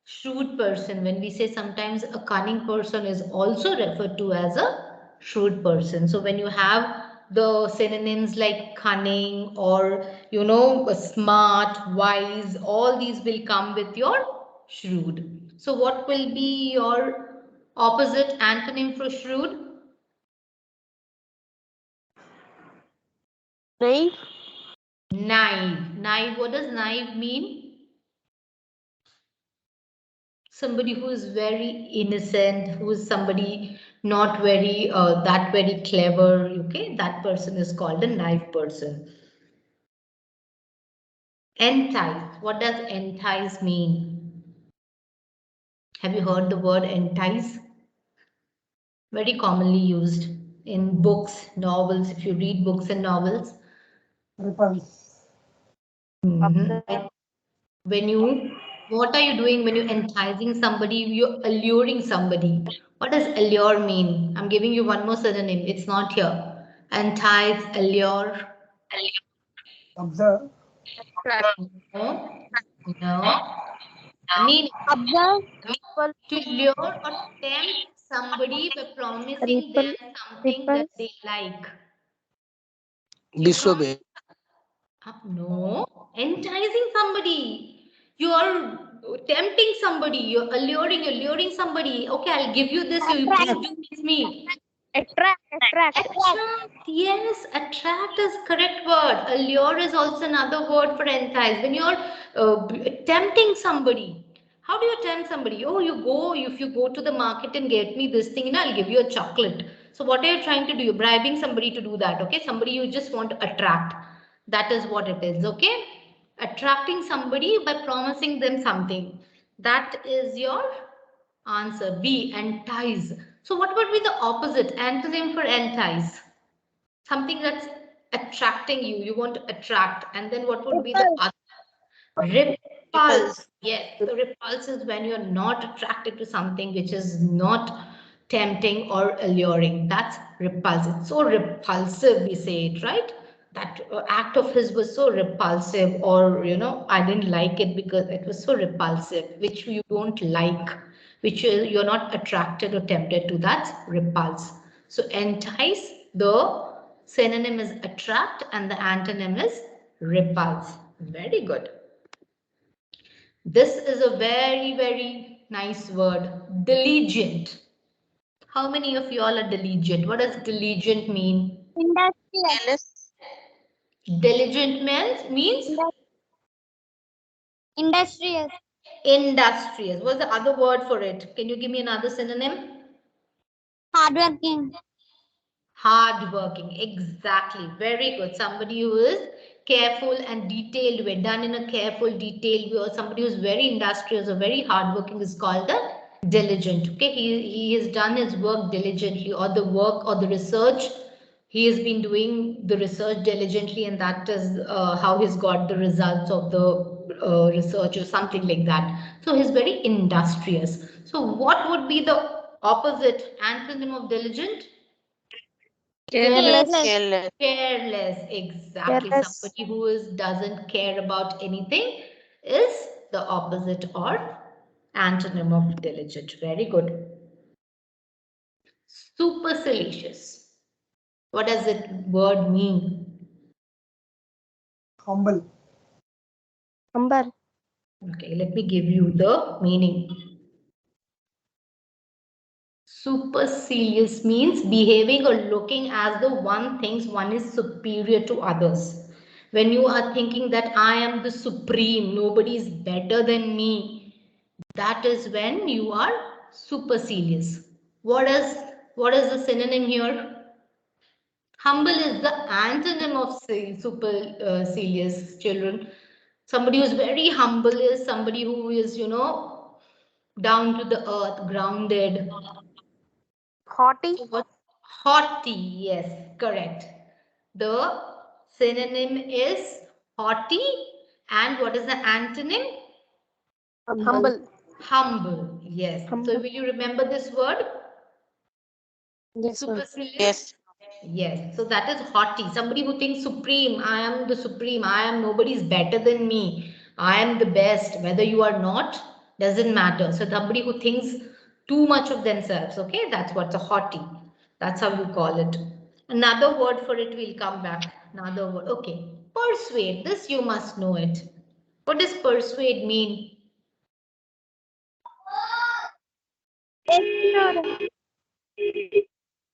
shrewd person. When we say sometimes a cunning person is also referred to as a shrewd person. So when you have the synonyms like cunning or smart, wise, all these will come with your shrewd. So what will be your opposite antonym for shrewd? Naive. Naive. Naive. What does naive mean? Somebody who is very innocent, who is somebody not very that very clever. Okay, that person is called a naive person. Entice. What does entice mean? Have you heard the word entice? Very commonly used in books, novels. If you read books and novels. Repulse. When what are you doing when you're enticing somebody, you're alluring somebody? What does allure mean? I'm giving you one more synonym. It's not here. Entice, allure. Observe. No, no. I mean, Observe. to lure or tempt somebody by promising them Repel. something that Repel. they like. You prom Disobey. No, enticing somebody. You are tempting somebody. You're luring somebody. Okay, I'll give you this. You please Attract. do with me. Attract. Attract. Yes, attract is correct word. Allure is also another word for entice. When you're tempting somebody. How do you tempt somebody? Oh, if you go to the market and get me this thing, I'll give you a chocolate. So what are you trying to do? You're bribing somebody to do that. Okay, somebody you just want to attract. That is what it is. Okay, attracting somebody by promising them something. That is your answer. B, entice. So what would be the opposite antonym for entice? Something that's attracting you. You want to attract. And then what would be the Repel. other? Repulse. Yes, the repulse is when you're not attracted to something which is not tempting or alluring. That's repulse. It's so repulsive, we say it, right? That act of his was so repulsive, or I didn't like it because it was so repulsive, which you don't like, which you're not attracted or tempted to. That's repulse. So entice, the synonym is attract and the antonym is repulse. Very good. This is a very, very nice word. Diligent. How many of you all are diligent? What does diligent mean? Industrious. Diligent means Industrious. industrious. What's the other word for it? Can you give me another synonym? Hardworking. Hardworking. Exactly. Very good. Somebody who is careful and detailed. We're done in a careful, detailed way, or somebody who's very industrious or very hardworking is called the diligent. Okay, he has done his work diligently, or the work or the research. He has been doing the research diligently, and that is how he's got the results of the research or something like that. So he's very industrious. So what would be the opposite antonym of diligent? Careless. Careless. Careless. Exactly. Careless. Somebody who doesn't care about anything is the opposite or antonym of diligent. Very good. Supercilious. What does that word mean? Humble. Humble. Okay, let me give you the meaning. Supercilious means behaving or looking as though one thinks one is superior to others. When you are thinking that I am the supreme, nobody is better than me, that is when you are supercilious. What is the synonym here? Humble is the antonym of supercilious, children. Somebody who is very humble is somebody who is, down to the earth, grounded. Haughty. So what? Haughty, yes, correct. The synonym is haughty, and what is the antonym? Humble. Humble, yes. So Humble. will you remember this word? Yes, ma'am. Supercilious? Yes. Yes. So that is haughty. Somebody who thinks supreme, I am the supreme, I am nobody's better than me, I am the best, whether you are not, doesn't matter. So somebody who thinks too much of themselves, okay, that's what's a haughty. That's how you call it. Another word for it will come back. Another word. Okay. Persuade. This you must know it. What does persuade mean?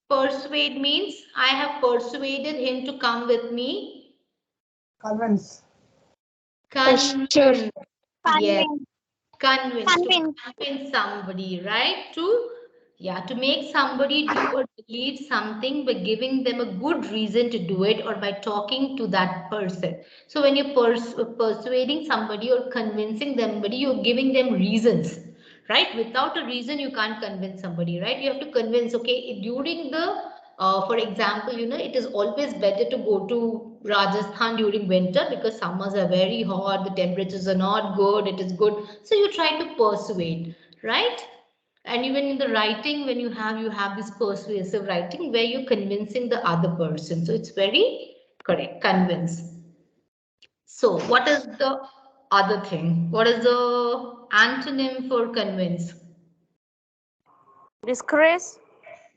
Persuade means I have persuaded him to come with me. Convince. Convince. Yes. Convince. To convince somebody, right? To make somebody do or believe something by giving them a good reason to do it or by talking to that person. So when you're persuading somebody or convincing somebody, you're giving them reasons, right? Without a reason, you can't convince somebody, right? You have to convince, okay, during for example, it is always better to go to Rajasthan during winter because summers are very hot, the temperatures are not good, it is good. So you try to persuade, right? And even in the writing, when you have this persuasive writing where you're convincing the other person. So it's very correct, convince. So what is the other thing? What is the antonym for convince? Discourage.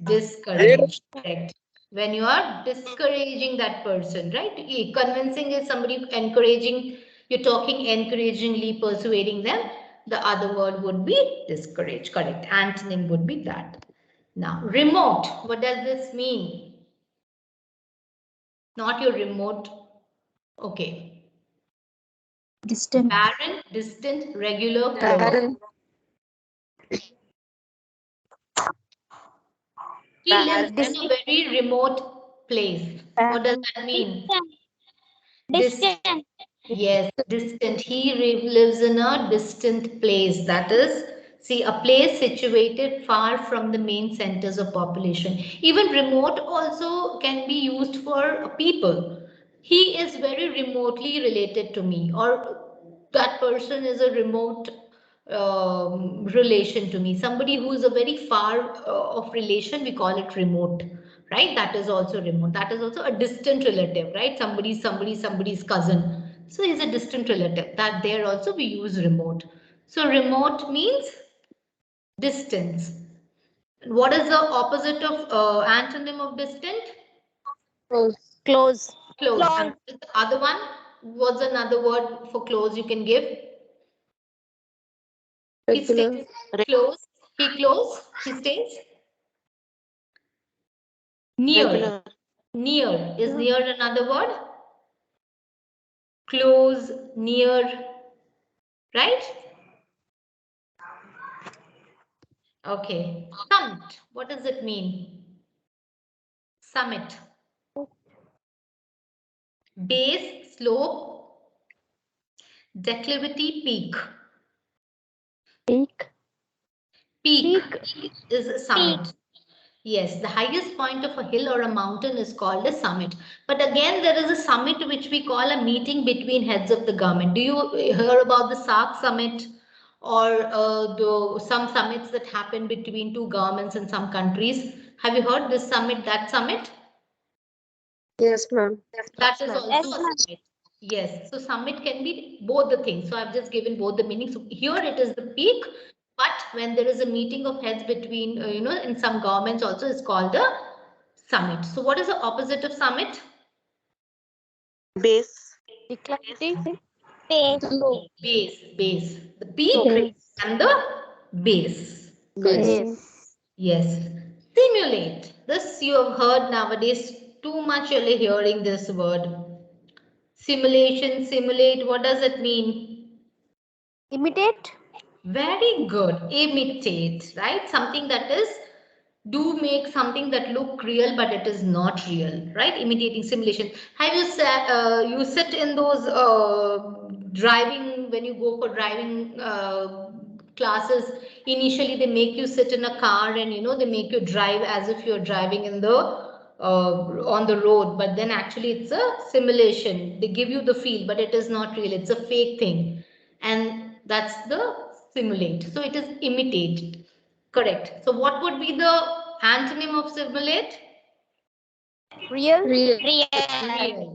Discourage. Correct. When you are discouraging that person, right? Convincing is somebody encouraging, you're talking encouragingly, persuading them. The other word would be discourage. Correct. Antonym would be that. Now, remote. What does this mean? Not your remote. Okay. Distant. Barren, distant, regular, close. He lives in a very remote place. What does that mean? Distant. Yes, distant. He lives in a distant place. That is, see, a place situated far from the main centers of population. Even remote also can be used for people. He is very remotely related to me, or that person is a remote relation to me. Somebody who is a very far of relation, we call it remote, right? That is also remote. That is also a distant relative, right? Somebody's cousin. So he's a distant relative. That there also we use remote. So remote means distance. What is the opposite of antonym of distant? Close. Close. And the other one, what's another word for close you can give? He stays close. He stays near. Regular. Near. Is near another word? Close, near, right? Okay. Summit. What does it mean? Summit. Base, slope, declivity, peak. Peak is a summit. Yes, the highest point of a hill or a mountain is called a summit. But again, there is a summit which we call a meeting between heads of the government. Do you hear about the SAARC summit or some summits that happen between two governments in some countries? Have you heard this summit, that summit? Yes, ma'am. That is also a summit. Yes, so summit can be both the things. So I've just given both the meanings. So here it is the peak, but when there is a meeting of heads between, in some governments also, it's called the summit. So what is the opposite of summit? Base. Declivity. Base. The peak and the base. Yes. Yes. Simulate. This you have heard nowadays. Too much you're hearing this word. Simulation, simulate. What does it mean? Imitate. Very good. Imitate, right? Something that is, do make something that look real, but it is not real, right? Imitating, simulation. Have you said you sit in those driving, when you go for driving classes, initially they make you sit in a car and they make you drive as if you're driving in the on the road, but then actually it's a simulation. They give you the feel, but it is not real. It's a fake thing, and that's the simulate. So it is imitate. Correct. So what would be the antonym of simulate? Real. Real.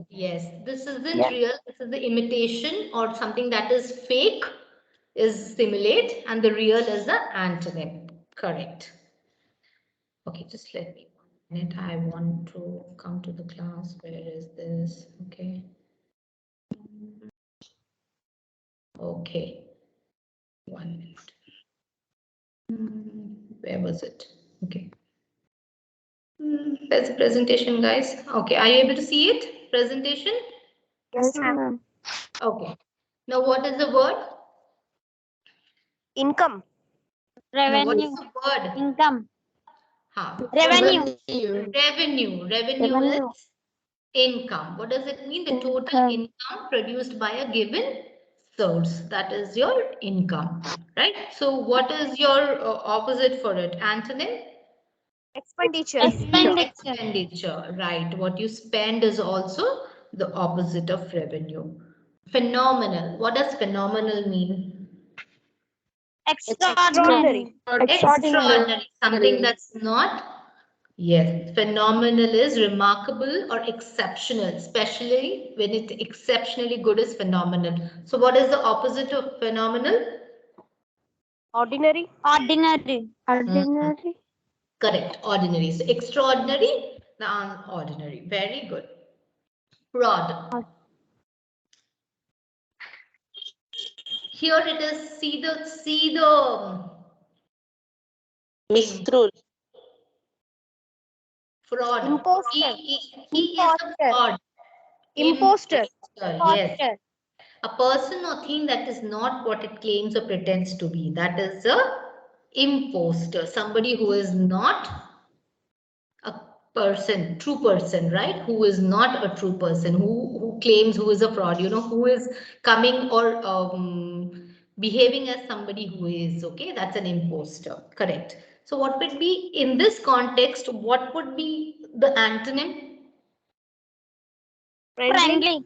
Yes, this isn't real. This is the imitation or something that is fake is simulate, and the real is the antonym. Correct. Okay, just let me 1 minute. I want to come to the class. Where is this? Okay. Okay. 1 minute. Where was it? Okay. There's a presentation, guys. Okay, are you able to see it? Presentation? Yes, ma'am. Okay. Now, what is the word? Income. No, what is the word? Income. Revenue. Revenue is income. What does it mean? The total income produced by a given source. That is your income, right? So, what is your opposite for it? Antonym? Expenditure. Expenditure, right. What you spend is also the opposite of revenue. Phenomenal. What does phenomenal mean? Extraordinary. Extraordinary. Something that's not. Yes, phenomenal is remarkable or exceptional, especially when it's exceptionally good is phenomenal. So what is the opposite of phenomenal? Ordinary. Correct, ordinary. So extraordinary, ordinary. Very good. Fraud. Here it is, see the Misrule. fraud. Imposter. He is a fraud. Imposter. Yes. A person or thing that is not what it claims or pretends to be. That is a imposter. Somebody who is not a person, true person, right? Who is not a true person, who claims who is a fraud, who is coming or behaving as somebody who is, okay? That's an imposter, correct. So what would be, in this context, what would be the antonym? Friendly.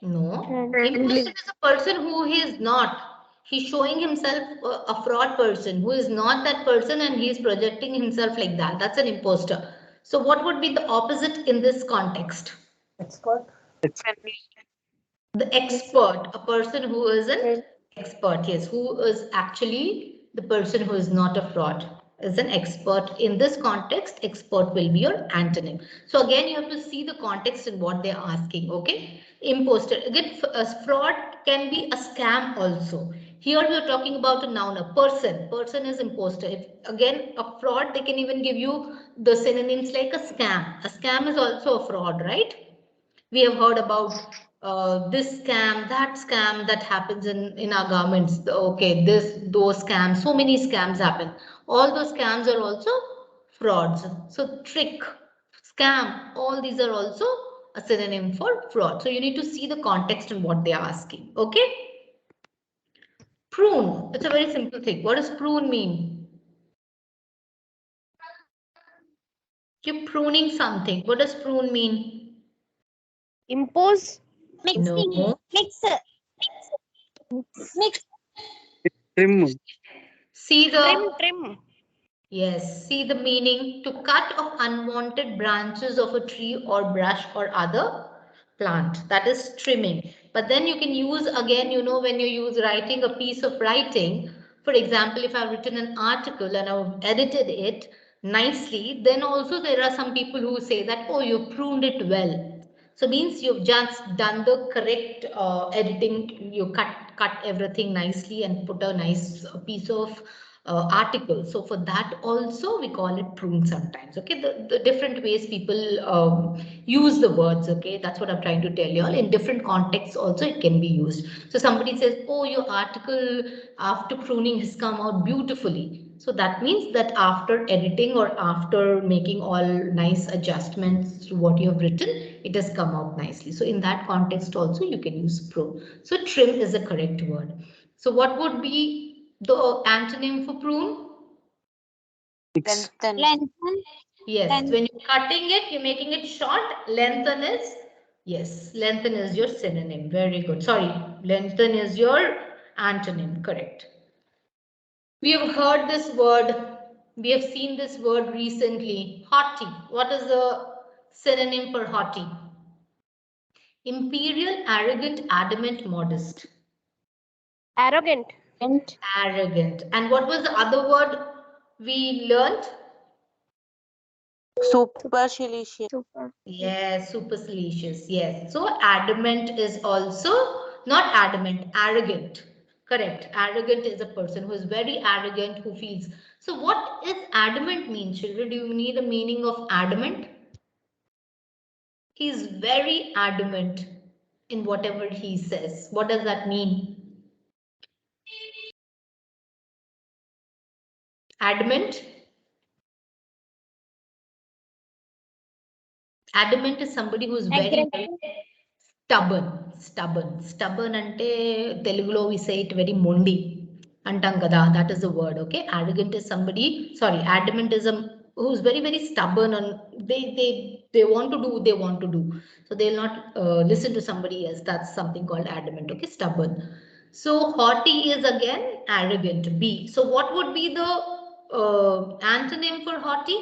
No, imposter is a person who he is not. He's showing himself a fraud person who is not that person and he's projecting himself like that. That's an imposter. So what would be the opposite in this context? Expert. The expert, a person who is an expert, yes, who is actually the person who is not a fraud, is an expert. In this context, expert will be your antonym. So again, you have to see the context in what they're asking, okay? Imposter, again, fraud can be a scam also. Here we are talking about a noun, a person. Person is imposter. If again, a fraud, they can even give you the synonyms like a scam. A scam is also a fraud, right? We have heard about this scam, that happens in our governments. Okay, those scams, so many scams happen. All those scams are also frauds. So trick, scam, all these are also a synonym for fraud. So you need to see the context and what they are asking. Okay. Prune, it's a very simple thing. What does prune mean? You're pruning something. What does prune mean? Impose. No. Trim. See the Trim. Yes, see the meaning, to cut off unwanted branches of a tree or brush or other plant. That is trimming. But then you can use again, when you use writing a piece of writing, for example, if I've written an article and I've edited it nicely, then also there are some people who say that, oh, you pruned it well. So means you've just done the correct editing, you cut everything nicely and put a nice piece of article. So for that also we call it prune sometimes. Okay, the different ways people use the words. Okay, that's what I'm trying to tell you all. In different contexts also it can be used. So somebody says, oh, your article after pruning has come out beautifully. So that means that after editing or after making all nice adjustments to what you have written, it has come out nicely. So in that context also you can use prune. So trim is the correct word. So what would be the antonym for prune? Lengthen. Yes, when you're cutting it, you're making it short. Lengthen is, yes, lengthen is your synonym. Very good. Sorry, lengthen is your antonym. Correct. We have heard this word We have seen this word recently. Haughty. What is the synonym for haughty? Imperial, arrogant, adamant, modest. Arrogant. Arrogant. And what was the other word we learned? Supercilious. Super. Yes, supercilious. Yes. So adamant is also not adamant, arrogant. Correct. Arrogant is a person who is very arrogant, who feels. So what is adamant mean, children? Do you need a meaning of adamant? He is very adamant in whatever he says. What does that mean? Adamant. Adamant is somebody who is very stubborn అంటే తెలుగులో we say it very mondi అంటాం కదా, that is the word. Okay, arrogant is somebody, sorry, adamant is a who's very stubborn and they want to do what they want to do, so they'll not listen to somebody else. That's something called adamant. Okay, stubborn. So haughty is again arrogant. B. So what would be the antonym for haughty?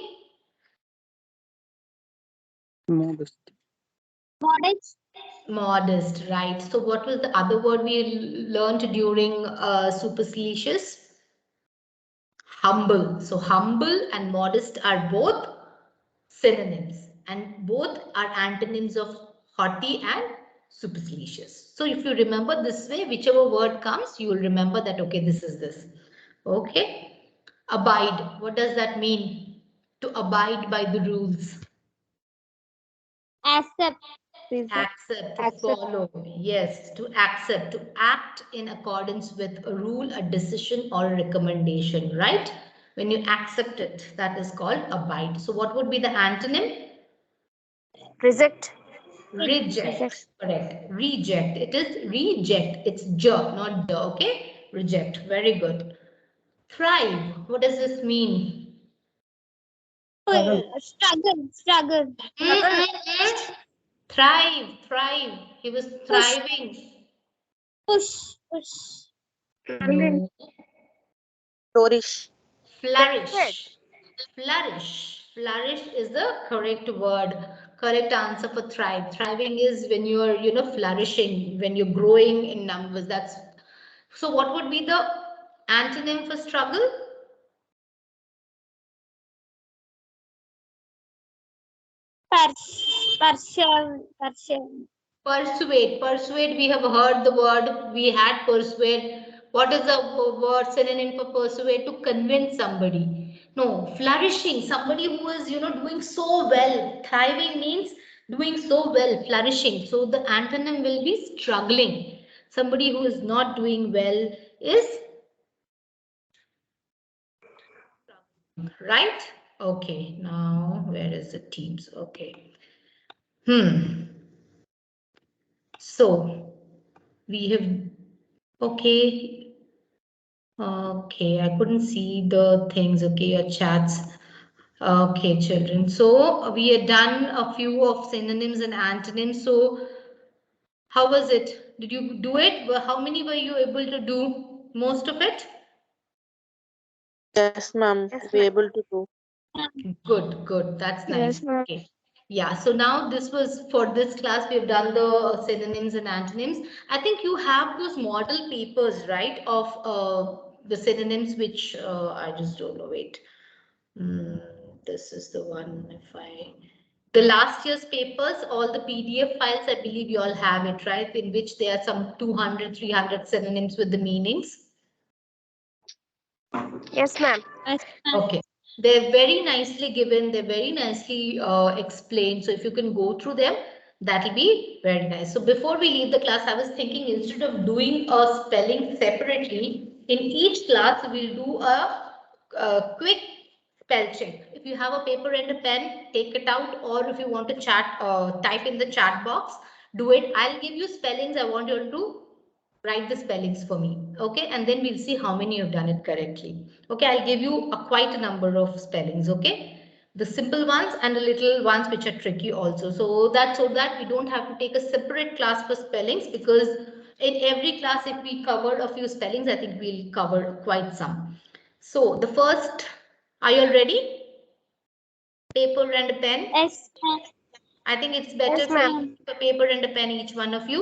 Modest. Modest, right? So what was the other word we learned during supercilious? Humble. So humble and modest are both synonyms, and both are antonyms of haughty and supercilious. So if you remember this way, whichever word comes, you will remember that, okay, this is this. Okay. Abide. What does that mean? To abide by the rules. Accept. Accept, to follow. Yes, to accept, to act in accordance with a rule, a decision, or a recommendation, right? When you accept it, that is called abide. So what would be the antonym? Reject. Reject. Correct. Reject. It is reject. It's j, not d. Okay. Reject. Very good. Thrive. What does this mean? Struggle. Thrive. He was thriving. Push. No. Flourish. Flourish. Flourish is the correct word. Correct answer for thrive. Thriving is when you're, flourishing, when you're growing in numbers. That's so. What would be the antonym for struggle? Persuade. We have heard the word. We had persuade. What is the word synonym for persuade? To convince somebody. No, flourishing. Somebody who is, doing so well. Thriving means doing so well, flourishing. So the antonym will be struggling. Somebody who is not doing well is right. Okay. Now where is the teams? Okay. So we have, okay. Okay, I couldn't see the things. Okay, your chats. Okay, children. So we had done a few of synonyms and antonyms. So how was it? Did you do it? How many were you able to do? Most of it? Yes, ma'am. Be able to do. Good. That's nice. Okay. Yeah, so now this was for this class, we've done the synonyms and antonyms. I think you have those model papers, right, of the synonyms, which I just don't know. Wait. This is the one. The last year's papers, all the PDF files, I believe you all have it, right? In which there are some 200, 300 synonyms with the meanings. Yes, ma'am. Okay. They're very nicely given. They're very nicely explained. So if you can go through them, that'll be very nice. So before we leave the class, I was thinking instead of doing a spelling separately, in each class, we'll do a quick spell check. If you have a paper and a pen, take it out, or if you want to type in the chat box, do it. I'll give you spellings. I want you all to write the spellings for me. Okay, and then we'll see how many you've done it correctly. Okay, I'll give you quite a number of spellings. Okay, the simple ones and the little ones which are tricky also. So that we don't have to take a separate class for spellings, because in every class, if we covered a few spellings, I think we'll cover quite some. So the first Are you all ready? Paper and a pen? Yes. I think it's better Yes, to ma'am. use a paper and a pen, each one of you.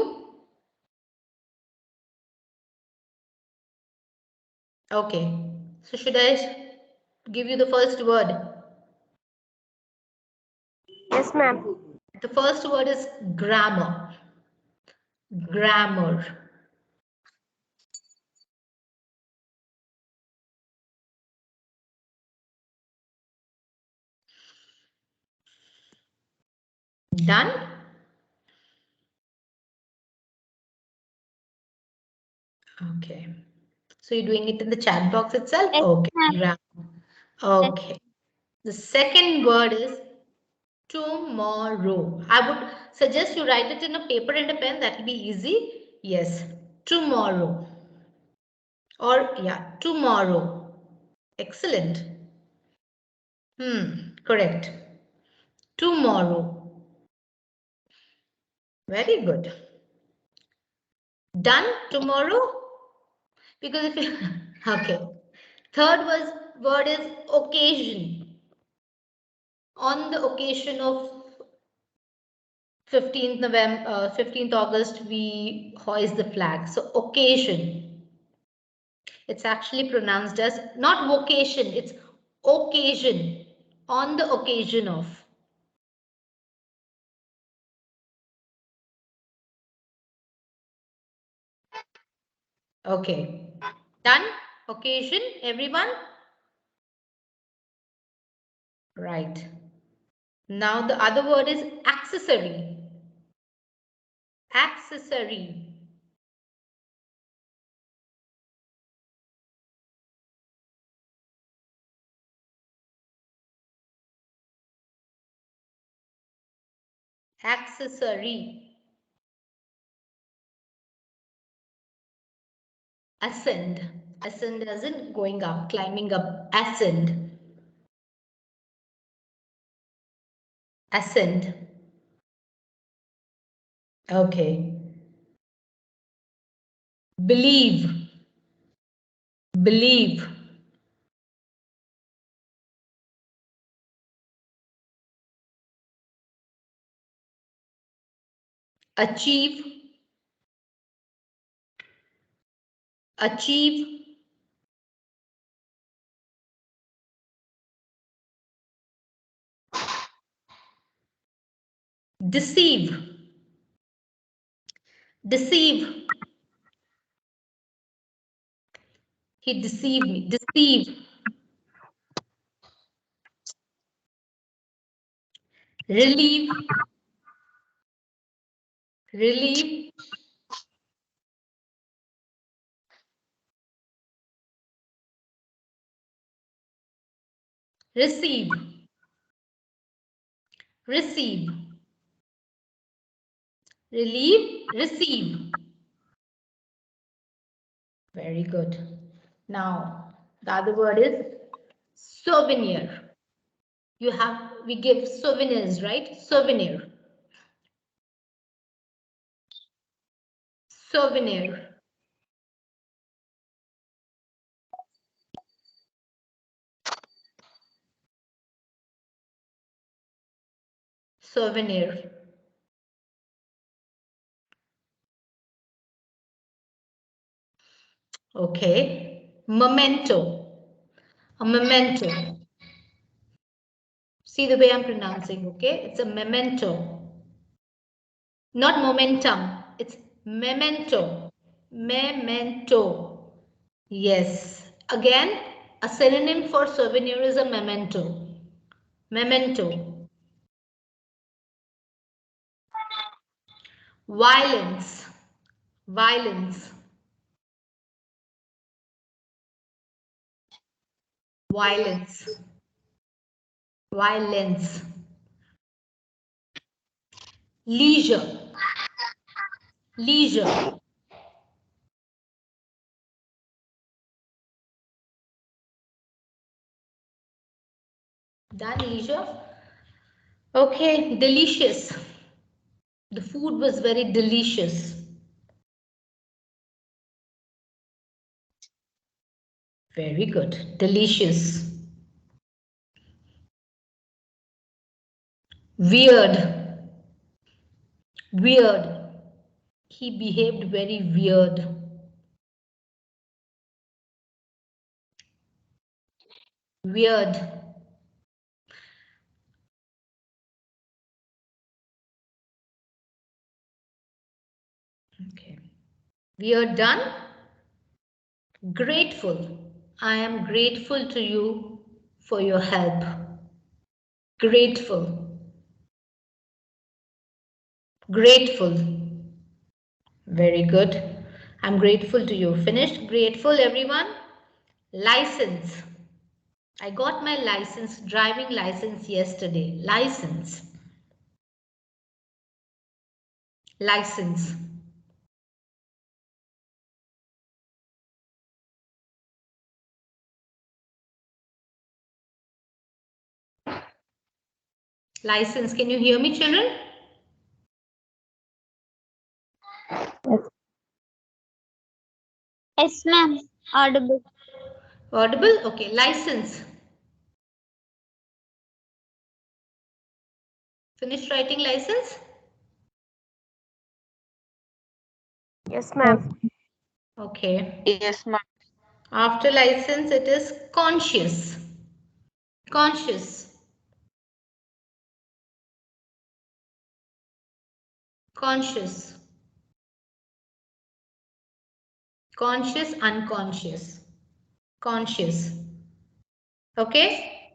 Okay. So should I give you the first word? Yes, ma'am. The first word is grammar. Grammar. Done? Okay. So you're doing it in the chat box itself? Yes, Okay. ma'am. Grammar. Okay. The second word is tomorrow. I would suggest you write it in a paper and a pen. That will be easy. Yes. Tomorrow. Or yeah, tomorrow. Excellent. Correct. Tomorrow. Very good. Done tomorrow? Because if you okay. Third word is occasion. On the occasion of 15th November, 15th August, we hoist the flag. So occasion. It's actually pronounced as not vocation, it's occasion. On the occasion of. Okay. Done? Occasion, everyone? Right. Now the other word is accessory. Accessory. Accessory. Ascend. Ascend as in going up, climbing up. Ascend. Ascend. Okay. Believe. Believe. Achieve. Achieve. Deceive. Deceive. He deceived me. Deceive. Relieve. Relieve. Receive. Receive. Relieve. Receive. Very good. Now, the other word is souvenir. We give souvenirs, right? Souvenir. Souvenir. Souvenir. Okay. Memento. A memento. See the way I'm pronouncing, okay? It's a memento. Not momentum. It's memento. Memento. Yes. Again, a synonym for souvenir is a memento. Memento. Violence. Violence. Violence. Violence. Leisure. Leisure. Done, leisure. Okay, delicious. The food was very delicious. Very good. Delicious. Weird. Weird. He behaved very weird. Weird. Okay. We are done. Grateful. I am grateful to you for your help. Grateful. Grateful. Very good. I'm grateful to you. Finished? Grateful, everyone? License. I got my license, driving license yesterday. License. License. License. Can you hear me, children? Yes, ma'am. Audible. Audible? Okay. License. Finished writing license? Yes, ma'am. Okay. Yes, ma'am. After license, it is conscious. Conscious. Conscious. Conscious, unconscious. Conscious. Okay?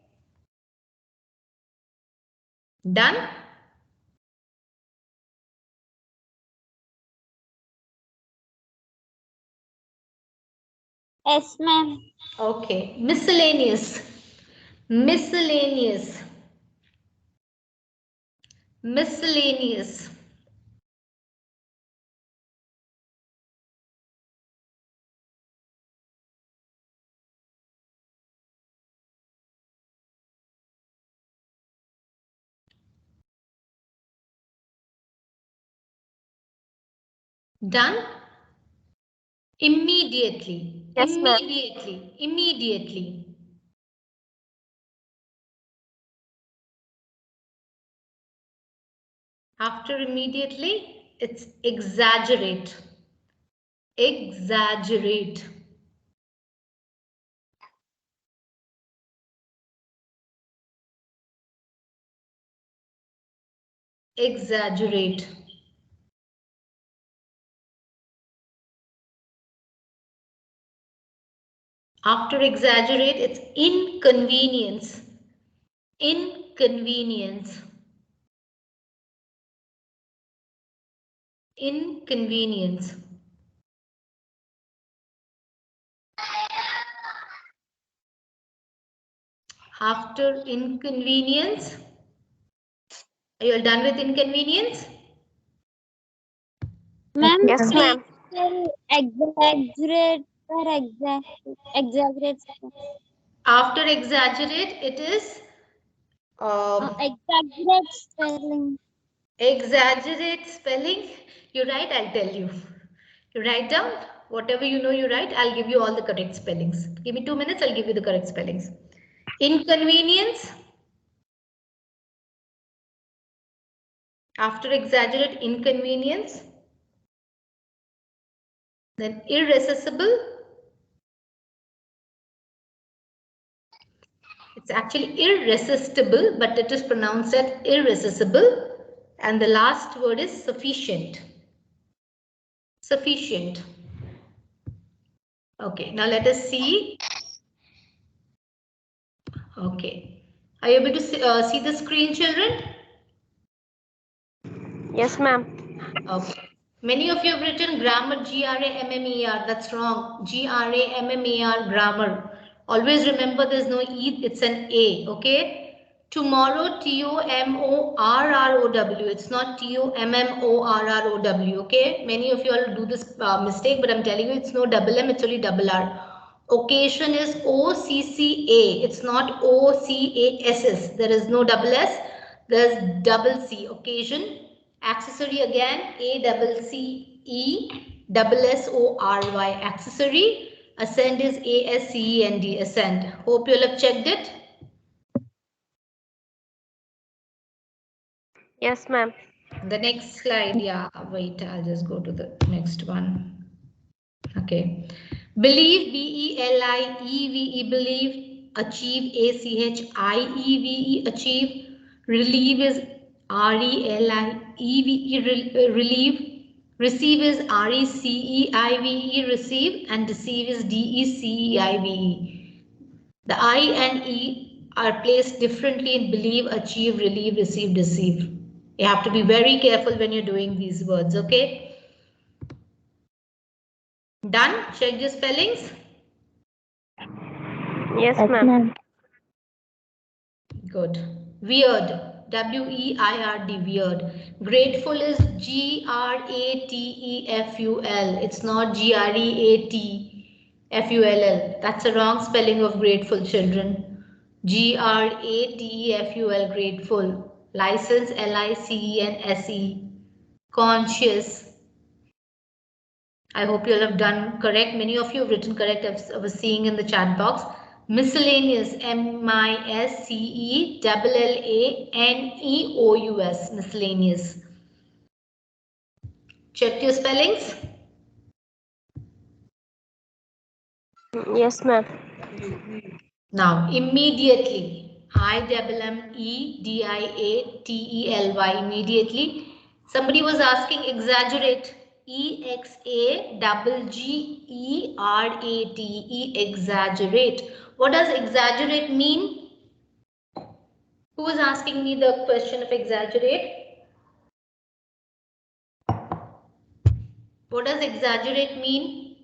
Done? Yes, ma'am. Okay. Miscellaneous. Miscellaneous. Miscellaneous. Done? Immediately. Yes, ma'am. Immediately. Immediately. After immediately, it's exaggerate. Exaggerate. Exaggerate. After exaggerate, it's inconvenience. Inconvenience. Inconvenience. After inconvenience, are you all done with inconvenience? Ma'am, Yes, ma'am. exaggerate or exaggerate. After exaggerate, it is Exaggerate spelling. exaggerate spelling. You write, I'll tell you. You write down whatever you know, you write. I'll give you all the correct spellings. Give me 2 minutes, I'll give you the correct spellings. Inconvenience. After exaggerate, inconvenience. Then irresistible. It's actually irresistible, but it is pronounced as irresistible. And the last word is sufficient. Sufficient. Okay, now let us see. Okay. Are you able to see the screen, children? Yes, ma'am. Okay. Many of you have written grammar, G-R-A-M-M-E-R. That's wrong. G-R-A-M-M-E-R, grammar. Always remember there's no E, it's an A. Okay. Tomorrow, T-O-M-O-R-R-O-W. It's not T-O-M-M-O-R-R-O-W. Okay. Many of you all do this mistake, but I'm telling you it's no double M, it's only double R. Occasion is O-C-C-A. It's not O-C-A-S-S. There is no double S. There's double C. Occasion. Accessory again, A-double-C-E-double-S-O-R-Y. Accessory. Ascend is A-S-C-E-N-D. Ascend. Hope you all have checked it. Yes, ma'am. The next slide, yeah, wait, I'll just go to the next one. Okay. Believe, B-E-L-I-E-V-E, believe, achieve, A-C-H-I-E-V-E, achieve, relieve is R-E-L-I-E-V-E, relieve, receive is R-E-C-E-I-V-E, receive, and deceive is D-E-C-E-I-V-E. The I and E are placed differently in believe, achieve, relieve, receive, deceive. You have to be very careful when you're doing these words, okay? Done? Check your spellings. Yes, ma'am. Good. Weird. W-E-I-R-D. Weird. Grateful is G-R-A-T-E-F-U-L. It's not G-R-E-A-T-F-U-L-L. That's a wrong spelling of grateful, children. G-R-A-T-E-F-U-L. Grateful. License, L-I-C-E-N-S-E. Conscious. I hope you all have done correct. Many of you have written correct. I was seeing in the chat box. Miscellaneous, M-I-S-C-E-L-L-A-N-E-O-U-S, miscellaneous. Check your spellings. Yes, ma'am. Now, immediately, I-M-M-E-D-I-A-T-E-L-Y, immediately. Somebody was asking exaggerate, E-X-A-G-G-E-R-A-T-E, exaggerate. What does exaggerate mean? Who was asking me the question of exaggerate? What does exaggerate mean?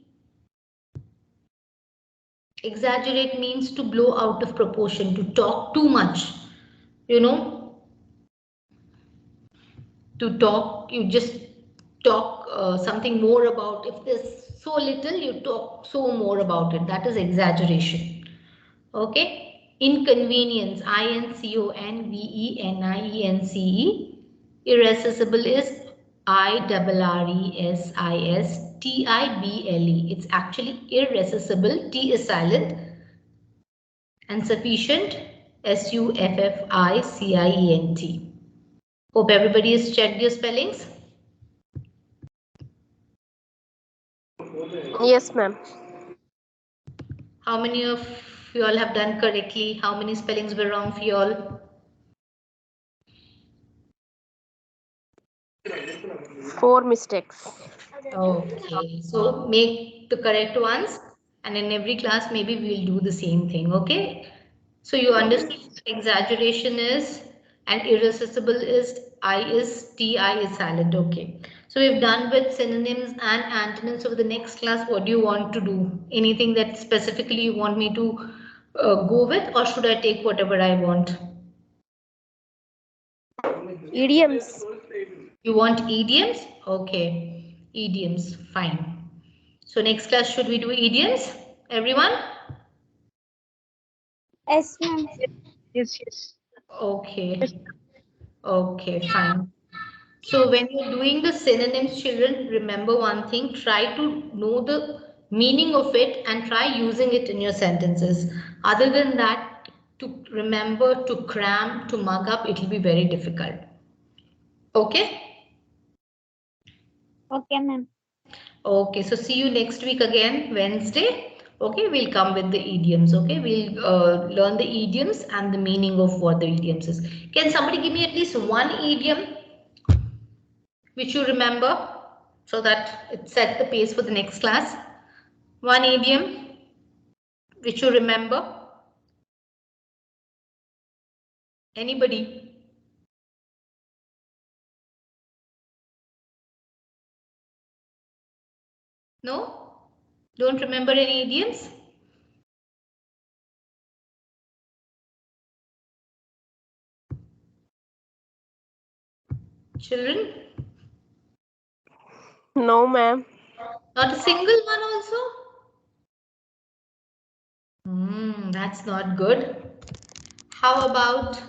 Exaggerate means to blow out of proportion, to talk too much. You know, to talk, you just talk something more about. If there's so little, you talk so more about it. That is exaggeration. Okay. Inconvenience, I-N-C-O-N-V-E-N-I-E-N-C-E. Irresistible is I-R-R-E-S-I-S-T-I-B-L-E. It's actually irresistible. T is silent. And sufficient, S-U-F-F-I-C-I-E-N-T. Hope everybody has checked your spellings. Yes, ma'am. How many of you all have done correctly? How many spellings were wrong for you all? 4 mistakes. Okay, so make the correct ones, and in every class maybe we'll do the same thing. Okay, so you understand exaggeration is and irresistible is I is T, I is silent. Okay, so we've done with synonyms and antonyms. So for the next class, what do you want to do? Anything that specifically you want me to go with, or should I take whatever I want? Idioms. You want idioms? Okay, idioms, fine. So next class, should we do idioms? Everyone? Yes, ma'am. Yes, yes. Okay. Okay, fine. So when you're doing the synonyms, children, remember one thing, try to know the meaning of it and try using it in your sentences. Other than that, to remember, to cram, to mug up, it will be very difficult. Okay? Okay, ma'am. Okay, so see you next week again, Wednesday. Okay, we'll come with the idioms. Okay, we'll learn the idioms and the meaning of what the idioms is. Can somebody give me at least one idiom which you remember so that it set the pace for the next class? One idiom which you remember? Anybody? No? Don't remember any idioms? Children? No, ma'am. Not a single one also? That's not good. How about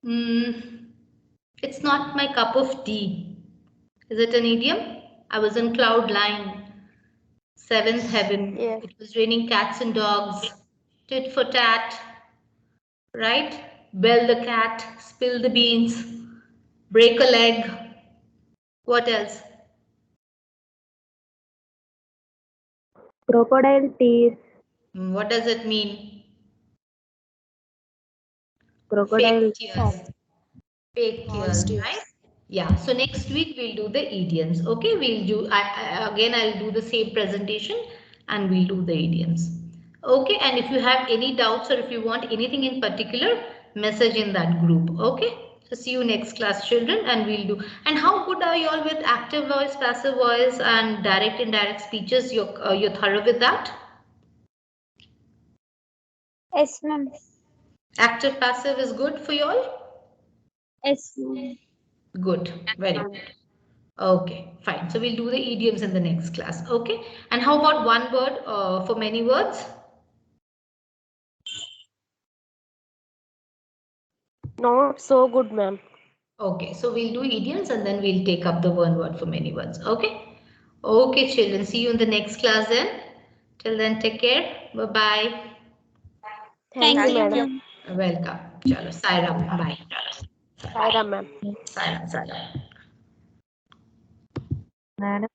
it's not my cup of tea. Is it an idiom? I was on cloud nine, seventh heaven. Yes. It was raining cats and dogs. Tit for tat. Right? Bell the cat, spill the beans. break a leg. What else? Crocodile tears. What does it mean? Crocodile. Fake tears. Fake tears, right? Yeah. So next week we'll do the idioms. Okay, we'll do. Again I'll do the same presentation and we'll do the idioms. Okay, and if you have any doubts or if you want anything in particular, message in that group. Okay. So see you next class, children, and we'll do. And how good are you all with active voice, passive voice, and direct, indirect speeches? You're thorough with that. Yes, ma'am. Active, passive is good for you all. Yes, ma'am. Good. Very good. Okay, fine. So we'll do the idioms in the next class. Okay. And how about one word for many words? Not so good, ma'am. Okay, so we'll do idioms and then we'll take up the one word for many words. Okay. Okay, children. See you in the next class then. Till then, take care. Bye-bye. Thank you, Thank you, madam. ma'am. Welcome. Chalo, Sairam. Bye. Bye, ma'am. Sairam, Sairam. Madam.